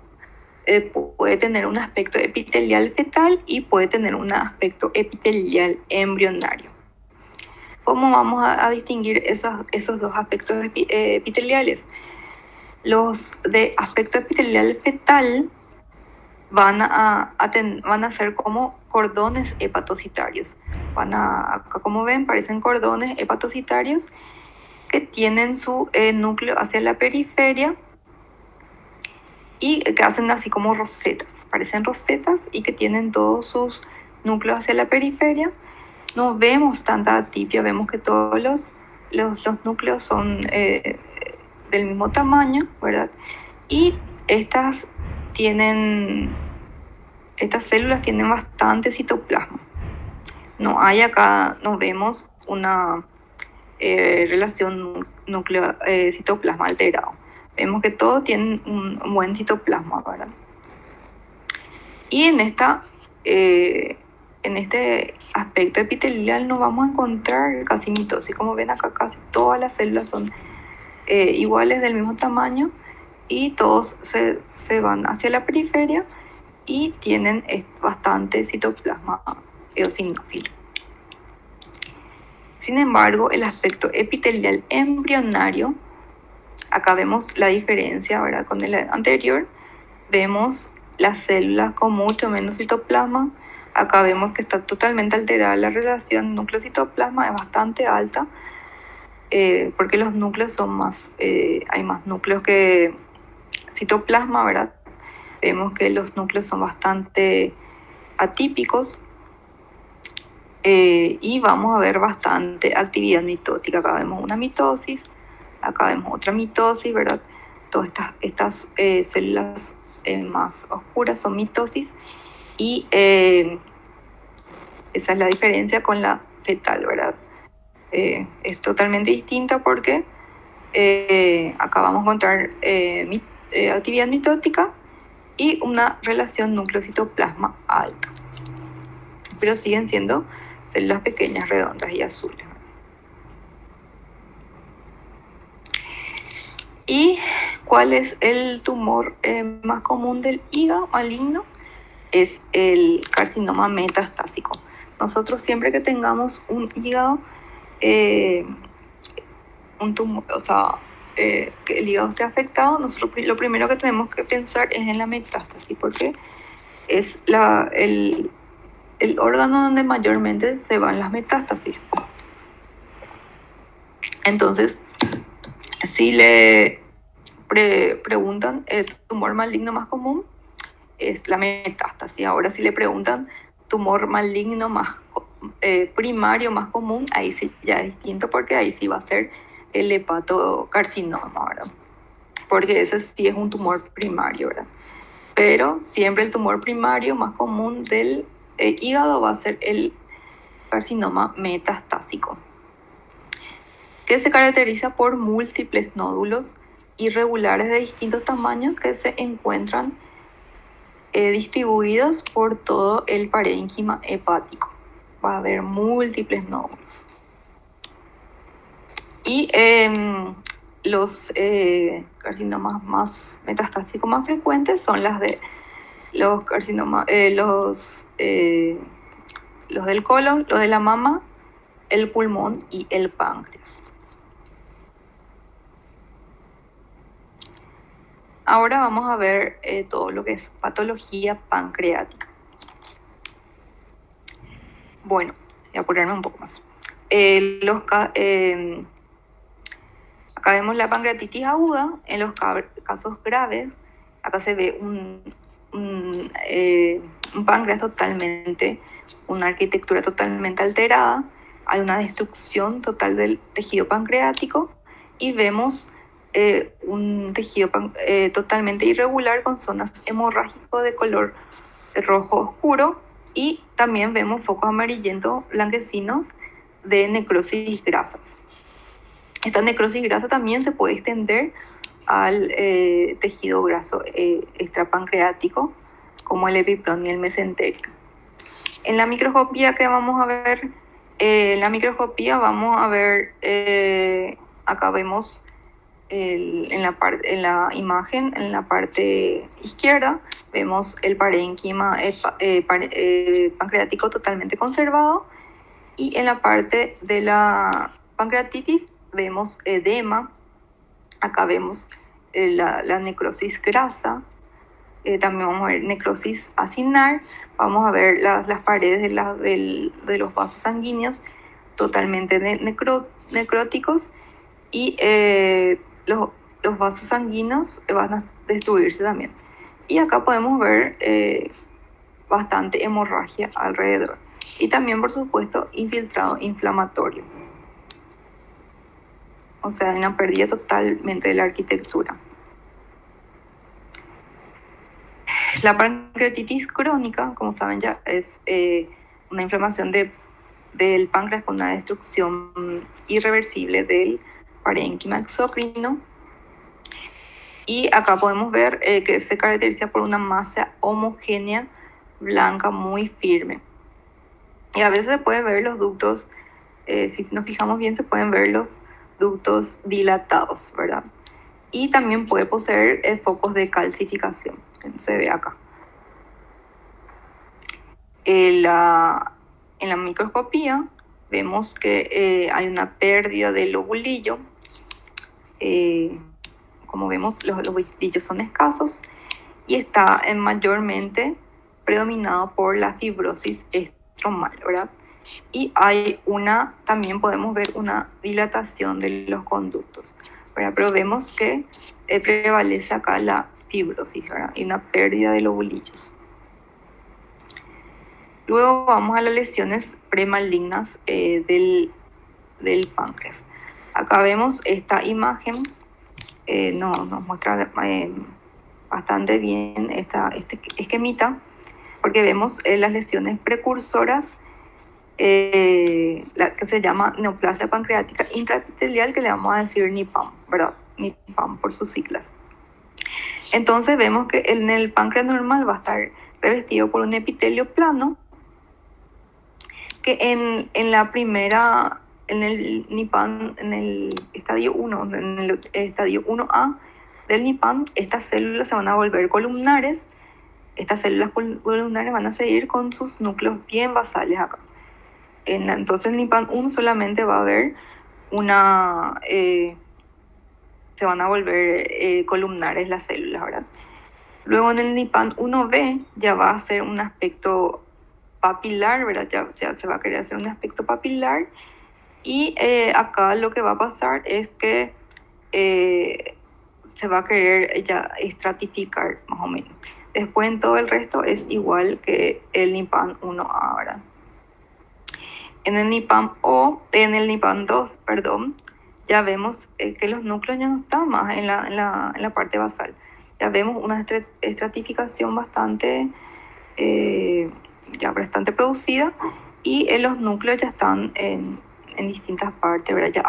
Puede tener un aspecto epitelial fetal y puede tener un aspecto epitelial embrionario. ¿Cómo vamos a distinguir esos dos aspectos epiteliales? Los de aspecto epitelial fetal van a ser como cordones hepatocitarios. Acá como ven, parecen cordones hepatocitarios que tienen su núcleo hacia la periferia y que hacen así como rosetas, parecen rosetas y que tienen todos sus núcleos hacia la periferia. No vemos tanta atipia, vemos que todos los núcleos son del mismo tamaño, ¿verdad? Y estas células tienen bastante citoplasma. No hay acá, no vemos una relación núcleo citoplasma alterado. Vemos que todos tienen un buen citoplasma, ¿verdad? Y en este aspecto epitelial no vamos a encontrar casi mitosis. Como ven acá, casi todas las células son iguales, del mismo tamaño, y todos se van hacia la periferia y tienen bastante citoplasma eosinófilo. Sin embargo, el aspecto epitelial embrionario, acá vemos la diferencia, ¿verdad? Con el anterior, vemos las células con mucho menos citoplasma. Acá vemos que está totalmente alterada la relación núcleo-citoplasma, es bastante alta, porque los núcleos son más, hay más núcleos que citoplasma, ¿verdad? Vemos que los núcleos son bastante atípicos, y vamos a ver bastante actividad mitótica. Acá vemos una mitosis, acá vemos otra mitosis, ¿verdad? Todas estas células más oscuras son mitosis, y esa es la diferencia con la fetal, ¿verdad? Es totalmente distinta porque acá vamos a encontrar actividad mitótica y una relación núcleo-citoplasma alta, pero siguen siendo células pequeñas, redondas y azules. ¿Y cuál es el tumor más común del hígado maligno? Es el carcinoma metastásico. Nosotros siempre que tengamos un hígado, un tumor, o sea, que el hígado esté afectado, nosotros lo primero que tenemos que pensar es en la metástasis, porque es el órgano donde mayormente se van las metástasis. Entonces, si le preguntan el tumor maligno más común, es la metástasis. Ahora, si le preguntan tumor maligno más primario más común, ahí sí ya es distinto, porque ahí sí va a ser el hepatocarcinoma, ¿verdad? Porque ese sí es un tumor primario, ¿verdad? Pero siempre el tumor primario más común del hígado va a ser el carcinoma metastásico, que se caracteriza por múltiples nódulos irregulares de distintos tamaños que se encuentran distribuidos por todo el parénquima hepático. Va a haber múltiples nódulos. Y los carcinomas más metastásicos más frecuentes son los carcinomas, los del colon, los de la mama, el pulmón y el páncreas. Ahora vamos a ver todo lo que es patología pancreática. Bueno, voy a apurarme un poco más. Acá vemos la pancreatitis aguda. En los casos graves, acá se ve un páncreas totalmente, una arquitectura totalmente alterada. Hay una destrucción total del tejido pancreático y vemos un tejido totalmente irregular con zonas hemorrágicas de color rojo oscuro, y también vemos focos amarillentos blanquecinos de necrosis grasas. Esta necrosis grasa también se puede extender al tejido graso extrapancreático, como el epiplón y el mesenterio. En la microscopía que vamos a ver, acá vemos en la imagen, en la parte izquierda, vemos el parénquima pancreático totalmente conservado, y en la parte de la pancreatitis vemos edema. Acá vemos la necrosis grasa. También vamos a ver necrosis acinar. Vamos a ver las paredes de los vasos sanguíneos totalmente necróticos, y los vasos sanguíneos van a destruirse también. Y acá podemos ver bastante hemorragia alrededor. Y también, por supuesto, infiltrado inflamatorio. O sea, una pérdida totalmente de la arquitectura. La pancreatitis crónica, como saben ya, es una inflamación de del páncreas con una destrucción irreversible del parénquima exocrino. Y acá podemos ver que se caracteriza por una masa homogénea, blanca, muy firme. Y a veces se pueden ver los ductos, si nos fijamos bien, se pueden ver los ductos dilatados, ¿verdad? Y también puede poseer focos de calcificación, se ve acá. En la microscopía vemos que hay una pérdida del lobulillo. Como vemos, los lobulillos son escasos y está mayormente predominado por la fibrosis estromal, ¿verdad? Y también podemos ver una dilatación de los conductos, ¿verdad? Pero vemos que prevalece acá la fibrosis, ¿verdad? Y una pérdida de lobulillos. Luego vamos a las lesiones premalignas del páncreas. Acá vemos esta imagen, nos muestra bastante bien este esquemita, porque vemos las lesiones precursoras, la que se llama neoplasia pancreática intraepitelial, que le vamos a decir NIPAM, ¿verdad? NIPAM por sus siglas. Entonces vemos que en el páncreas normal va a estar revestido por un epitelio plano, que en el NIPAM, en el estadio 1, en el estadio 1A del NIPAM, estas células se van a volver columnares. Estas células columnares van a seguir con sus núcleos bien basales acá. Entonces en el NIPAM 1 solamente va a haber se van a volver columnares las células, ¿verdad? Luego en el NIPAM 1B ya va a ser un aspecto papilar, ¿verdad? Ya se va a querer hacer un aspecto papilar. Y acá lo que va a pasar es que se va a querer ya estratificar más o menos. Después en todo el resto es igual que el NIPAM 1A, ¿verdad? En el NIPAM 2, perdón, ya vemos que los núcleos ya no están más en la parte basal. Ya vemos una estratificación bastante producida, y los núcleos ya están en distintas partes, ¿verdad?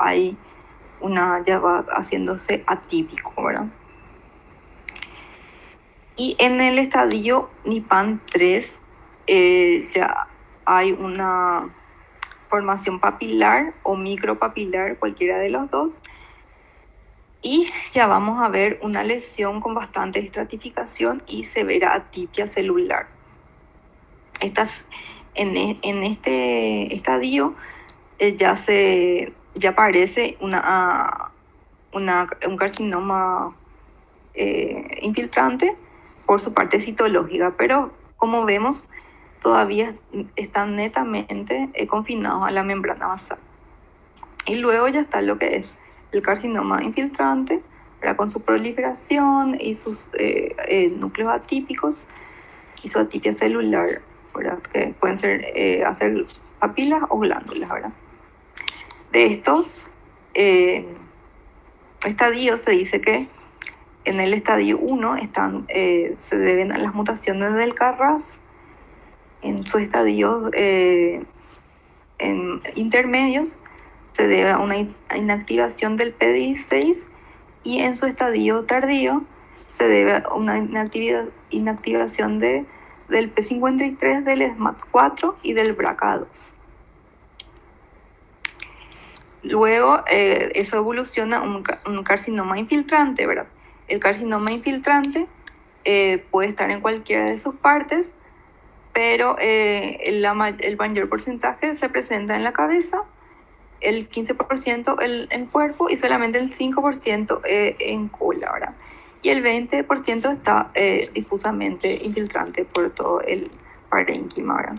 Ya va haciéndose atípico, ¿verdad? Y en el estadio NIPAM 3 ya hay una formación papilar o micropapilar, cualquiera de los dos, y ya vamos a ver una lesión con bastante estratificación y severa atipia celular. En este estadio ya aparece un carcinoma infiltrante por su parte citológica, pero como vemos todavía están netamente confinados a la membrana basal. Y luego ya está lo que es el carcinoma infiltrante, ¿verdad? Con su proliferación y sus núcleos atípicos y su atipia celular, ¿verdad? Que pueden hacer papilas o glándulas, ¿verdad? De estos estadios se dice que en el estadio 1 se deben a las mutaciones del KRAS. En sus estadios intermedios se debe a una inactivación del PDI6, y en su estadio tardío se debe a una inactivación del P53, del SMAD4 y del BRCA2. Luego eso evoluciona a un carcinoma infiltrante, ¿verdad? El carcinoma infiltrante puede estar en cualquiera de sus partes, pero el mayor porcentaje se presenta en la cabeza, el 15% en cuerpo y solamente el 5% en cola, ¿verdad? Y el 20% está difusamente infiltrante por todo el parénquima, ¿verdad?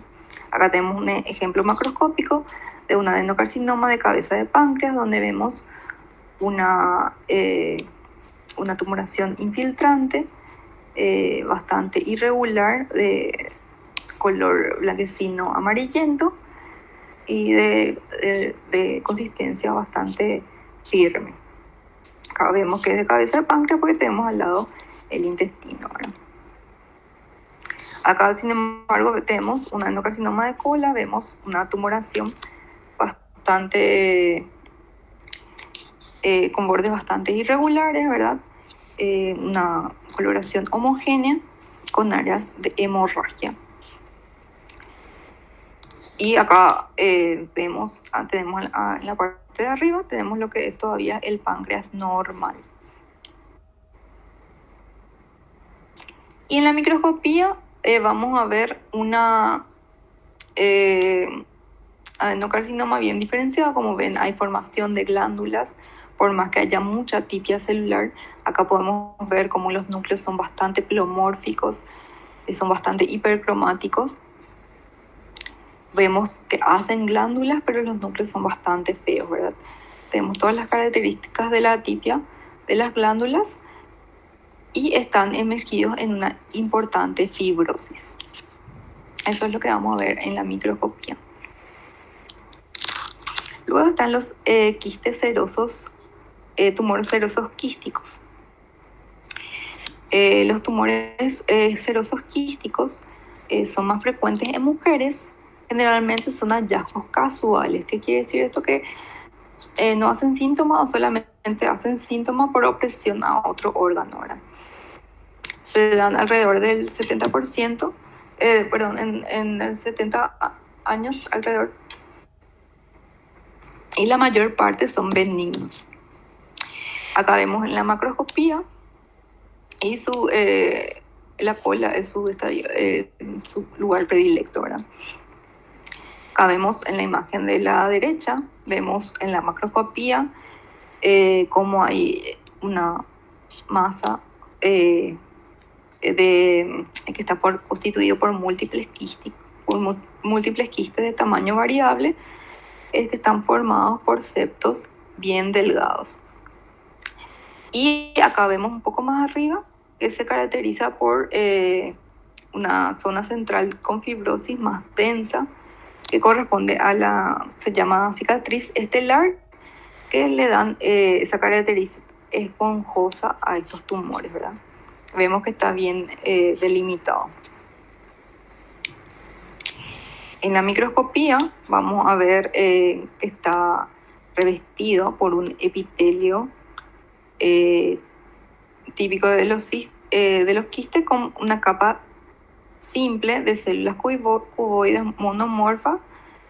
Acá tenemos un ejemplo macroscópico de un adenocarcinoma de cabeza de páncreas, donde vemos una tumoración infiltrante bastante irregular, de color blanquecino amarillento y de consistencia bastante firme. Acá vemos que es de cabeza de páncreas porque tenemos al lado el intestino, ¿verdad? Acá, sin embargo, tenemos un adenocarcinoma de cola, vemos una tumoración bastante, con bordes bastante irregulares, ¿verdad? Una coloración homogénea con áreas de hemorragia. Y acá vemos, tenemos en la parte de arriba, tenemos lo que es todavía el páncreas normal. Y en la microscopía vamos a ver una adenocarcinoma bien diferenciado. Como ven, hay formación de glándulas, por más que haya mucha atipia celular. Acá podemos ver cómo los núcleos son bastante pleomórficos, son bastante hipercromáticos. Vemos que hacen glándulas, pero los núcleos son bastante feos, ¿verdad? Tenemos todas las características de la atipia de las glándulas y están emergidos en una importante fibrosis. Eso es lo que vamos a ver en la microscopía. Luego están los quistes serosos, tumores serosos quísticos. Los tumores serosos quísticos son más frecuentes en mujeres. Generalmente son hallazgos casuales. ¿Qué quiere decir esto? Que no hacen síntomas o solamente hacen síntomas por opresión a otro órgano, ¿verdad? Se dan alrededor del 70%, en el 70 años alrededor. Y la mayor parte son benignos. Acá vemos en la macroscopía y la cola es su lugar predilecto, ¿verdad? Acá vemos en la imagen de la derecha, vemos en la macroscopía cómo hay una masa que está constituido por múltiples quistes de tamaño variable que están formados por septos bien delgados. Y acá vemos un poco más arriba que se caracteriza por una zona central con fibrosis más densa que corresponde se llama cicatriz estelar, que le dan esa característica esponjosa a estos tumores, ¿verdad? Vemos que está bien delimitado. En la microscopía vamos a ver que está revestido por un epitelio típico de los quistes, con una capa simple de células cuboides monomorfas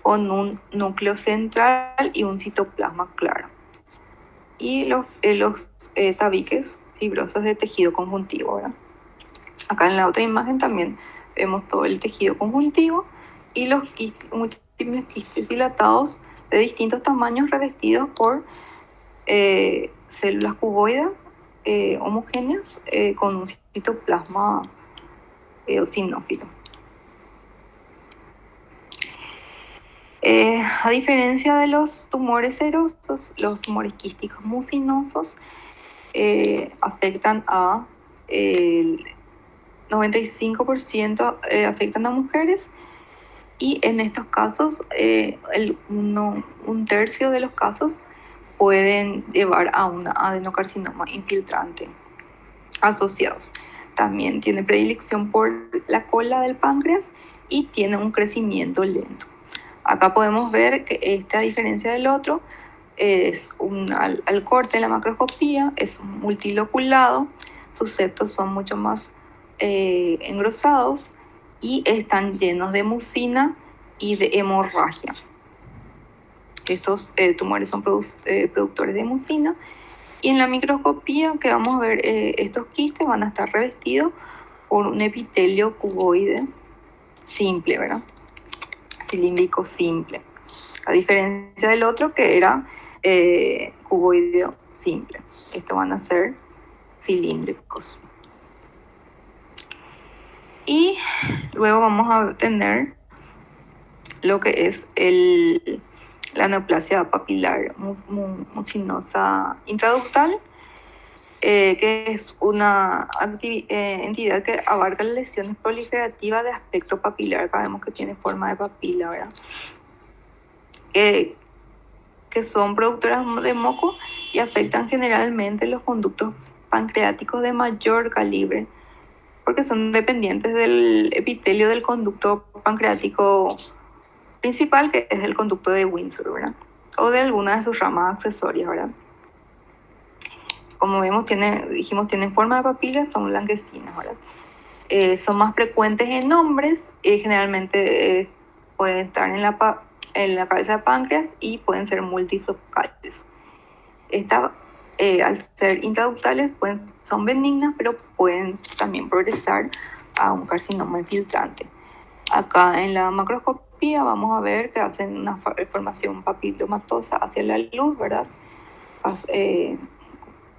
con un núcleo central y un citoplasma claro. Y los tabiques fibrosos de tejido conjuntivo, ¿verdad? Acá en la otra imagen también vemos todo el tejido conjuntivo y los múltiples quistes dilatados de distintos tamaños revestidos por células cuboides homogéneas con un citoplasma eosinófilo. A diferencia de los tumores serosos, los tumores quísticos mucinosos afectan a el 95% afectan a mujeres, y en estos casos un tercio de los casos pueden llevar a un adenocarcinoma infiltrante asociados. También tiene predilección por la cola del páncreas y tiene un crecimiento lento. Acá podemos ver que esta, a diferencia del otro, es al corte en la macroscopía, es multiloculado, sus septos son mucho más engrosados y están llenos de mucina y de hemorragia. Estos tumores son productores de mucina. Y en la microscopía que vamos a ver, estos quistes van a estar revestidos por un epitelio cuboide simple, ¿verdad? Cilíndrico simple. A diferencia del otro que era cuboideo simple. Estos van a ser cilíndricos. Y luego vamos a tener lo que es la neoplasia papilar mucinosa intraductal, que es una entidad que abarca las lesiones proliferativas de aspecto papilar. Sabemos que tiene forma de papila, ¿verdad? Que son productoras de moco y afectan generalmente los conductos pancreáticos de mayor calibre, porque son dependientes del epitelio del conducto pancreático principal, que es el conducto de Windsor, ¿verdad? o de alguna de sus ramas accesorias, ¿verdad? Como vemos, tienen forma de papila, son blanquecinas, ¿verdad? Son más frecuentes en hombres, generalmente pueden estar en la cabeza de páncreas y pueden ser multifocales. Al ser intraductales son benignas, pero pueden también progresar a un carcinoma infiltrante. Acá en la macroscopía vamos a ver que hacen una formación papilomatosa hacia la luz, ¿verdad?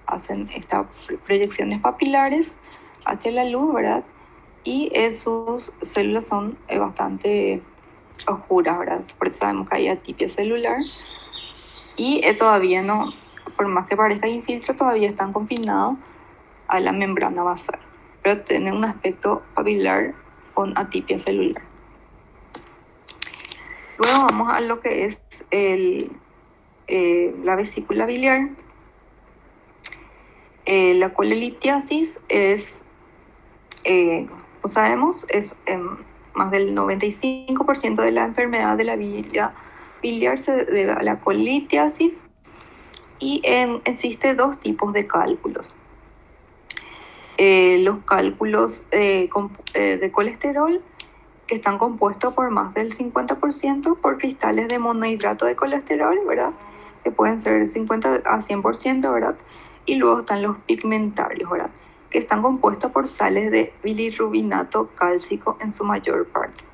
Hacen estas proyecciones papilares hacia la luz, ¿verdad? Y sus células son bastante oscuras, ¿verdad? Por eso sabemos que hay atipia celular. Y todavía no, por más que parezca infiltro, todavía están confinados a la membrana basal, pero tienen un aspecto papilar con atipia celular. Luego vamos a lo que es la vesícula biliar. La colelitiasis es, como sabemos, es más del 95% de la enfermedad de la vía biliar se debe a la colelitiasis, y existe dos tipos de cálculos. Los cálculos de colesterol, que están compuestos por más del 50% por cristales de monohidrato de colesterol, ¿verdad? Que pueden ser 50 a 100%, ¿verdad? Y luego están los pigmentarios, ¿verdad? Que están compuestos por sales de bilirrubinato cálcico en su mayor parte.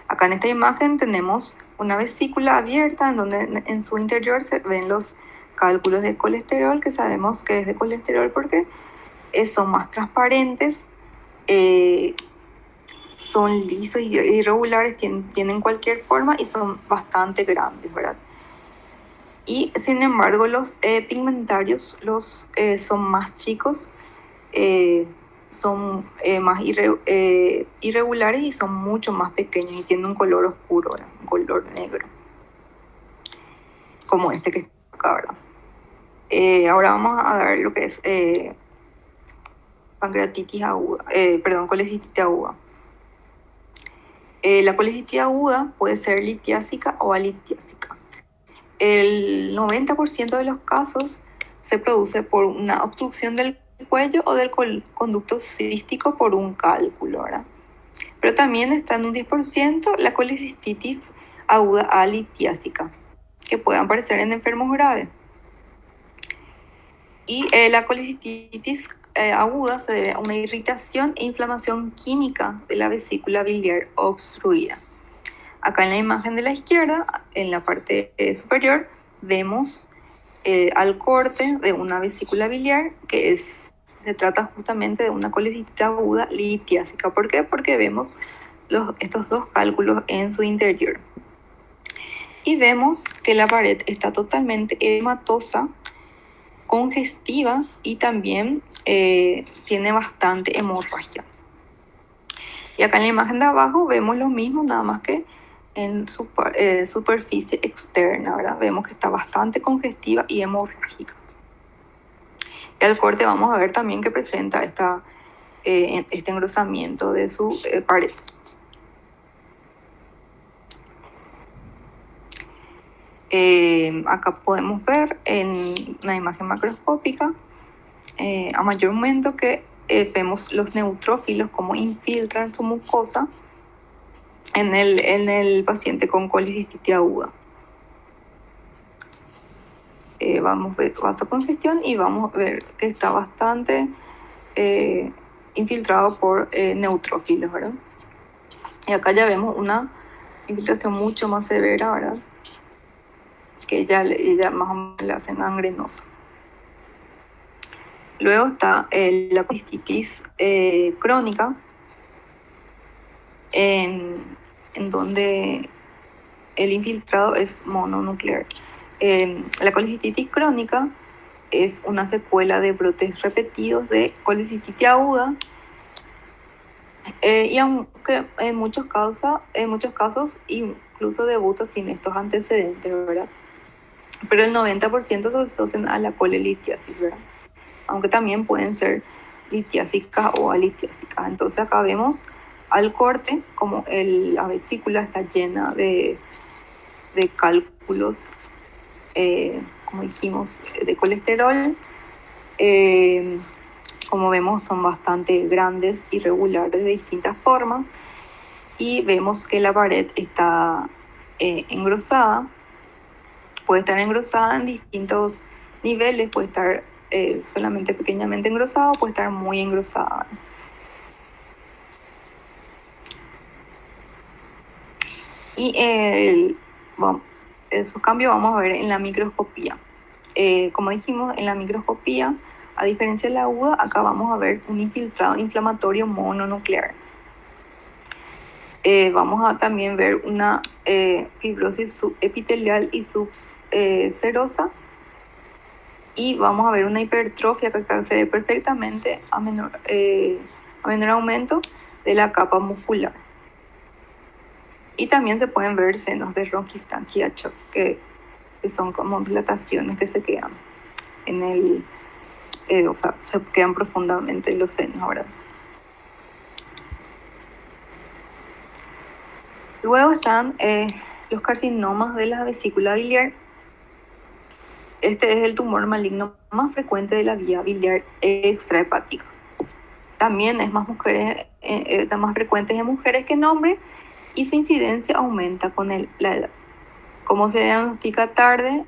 Acá en esta imagen tenemos una vesícula abierta en donde en su interior se ven los cálculos de colesterol, que sabemos que es de colesterol porque son más transparentes, son lisos y irregulares, tienen cualquier forma y son bastante grandes, ¿verdad? Y sin embargo los pigmentarios son más chicos, son más irregulares y son mucho más pequeños y tienen un color oscuro, ¿verdad? Un color negro, como este que está acá, ¿verdad? Ahora vamos a ver lo que es pancreatitis aguda, colecistitis aguda. La colecistitis aguda puede ser litiásica o alitiásica. El 90% de los casos se produce por una obstrucción del cuello o del conducto cístico por un cálculo, ¿verdad? Pero también está en un 10% la colecistitis aguda alitiásica, que puede aparecer en enfermos graves. Y la colecistitis aguda se debe a una irritación e inflamación química de la vesícula biliar obstruida. Acá en la imagen de la izquierda, en la parte superior, vemos al corte de una vesícula biliar que se trata justamente de una colecistitis aguda litiásica. ¿Por qué? Porque vemos estos dos cálculos en su interior. Y vemos que la pared está totalmente edematosa, congestiva y también tiene bastante hemorragia. Y acá en la imagen de abajo vemos lo mismo, nada más que en su superficie externa, ¿verdad? Vemos que está bastante congestiva y hemorrágica. Y al corte vamos a ver también que presenta este engrosamiento de su pared. Acá podemos ver en una imagen macroscópica a mayor aumento que vemos los neutrófilos como infiltran su mucosa en el paciente con colecistitis aguda. Vamos a ver vasocongestión y vamos a ver que está bastante infiltrado por neutrófilos, ¿verdad? Y acá ya vemos una infiltración mucho más severa, ¿verdad? Que ella más o menos la hace gangrenosa. Luego está la colecistitis crónica, en donde el infiltrado es mononuclear. La colecistitis crónica es una secuela de brotes repetidos de colecistitis aguda, y aunque en muchos casos incluso debuta sin estos antecedentes, ¿verdad? Pero el 90% se asocian a la colelitiasis, ¿verdad? Aunque también pueden ser litiásicas o alitiásicas. Entonces acá vemos al corte como la vesícula está llena de cálculos como dijimos, de colesterol. Como vemos, son bastante grandes y regulares de distintas formas. Y vemos que la pared está engrosada. Puede estar engrosada en distintos niveles, puede estar solamente pequeñamente engrosada, puede estar muy engrosada. Y bueno, esos cambios vamos a ver en la microscopía. Como dijimos, en la microscopía, a diferencia de la aguda, acá vamos a ver un infiltrado inflamatorio mononuclear. Vamos a también ver una fibrosis subepitelial y subserosa. Y vamos a ver una hipertrofia que acá se ve perfectamente a menor aumento de la capa muscular. Y también se pueden ver senos de Rokitansky-Achov, que son como dilataciones que se quedan en el, o sea, se quedan profundamente en los senos, ¿verdad? Luego están los carcinomas de la vesícula biliar. Este es el tumor maligno más frecuente de la vía biliar extrahepática. También es más frecuente en mujeres que en hombres, y su incidencia aumenta con la edad. Como se diagnostica tarde,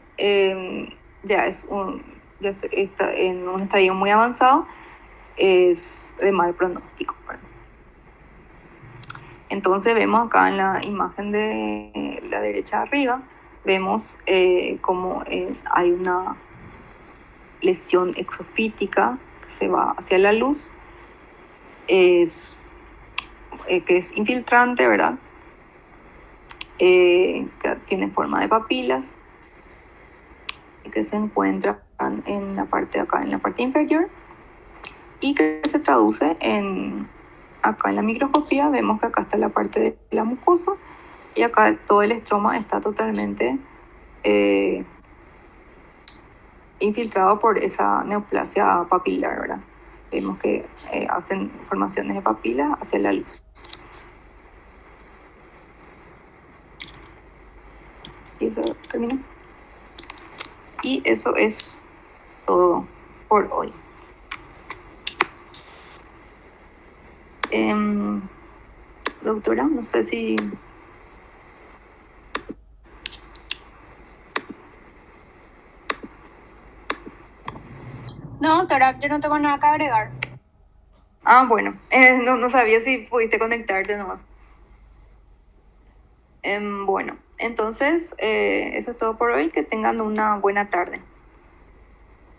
ya está en un estadio muy avanzado, es de mal pronóstico. Entonces vemos acá en la imagen de la derecha arriba, vemos cómo hay una lesión exofítica que se va hacia la luz, que es infiltrante, ¿verdad? Que tiene forma de papilas, que se encuentran en la parte de acá, en la parte inferior, y que se traduce acá en la microscopía. Vemos que acá está la parte de la mucosa, y acá todo el estroma está totalmente infiltrado por esa neoplasia papilar, ¿verdad? Vemos que hacen formaciones de papilas hacia la luz. Y eso termina. Y eso es todo por hoy. Doctora, no sé si... No, doctora, yo no tengo nada que agregar. Bueno, no sabía si pudiste conectarte nomás. Bueno, entonces eso es todo por hoy. Que tengan una buena tarde.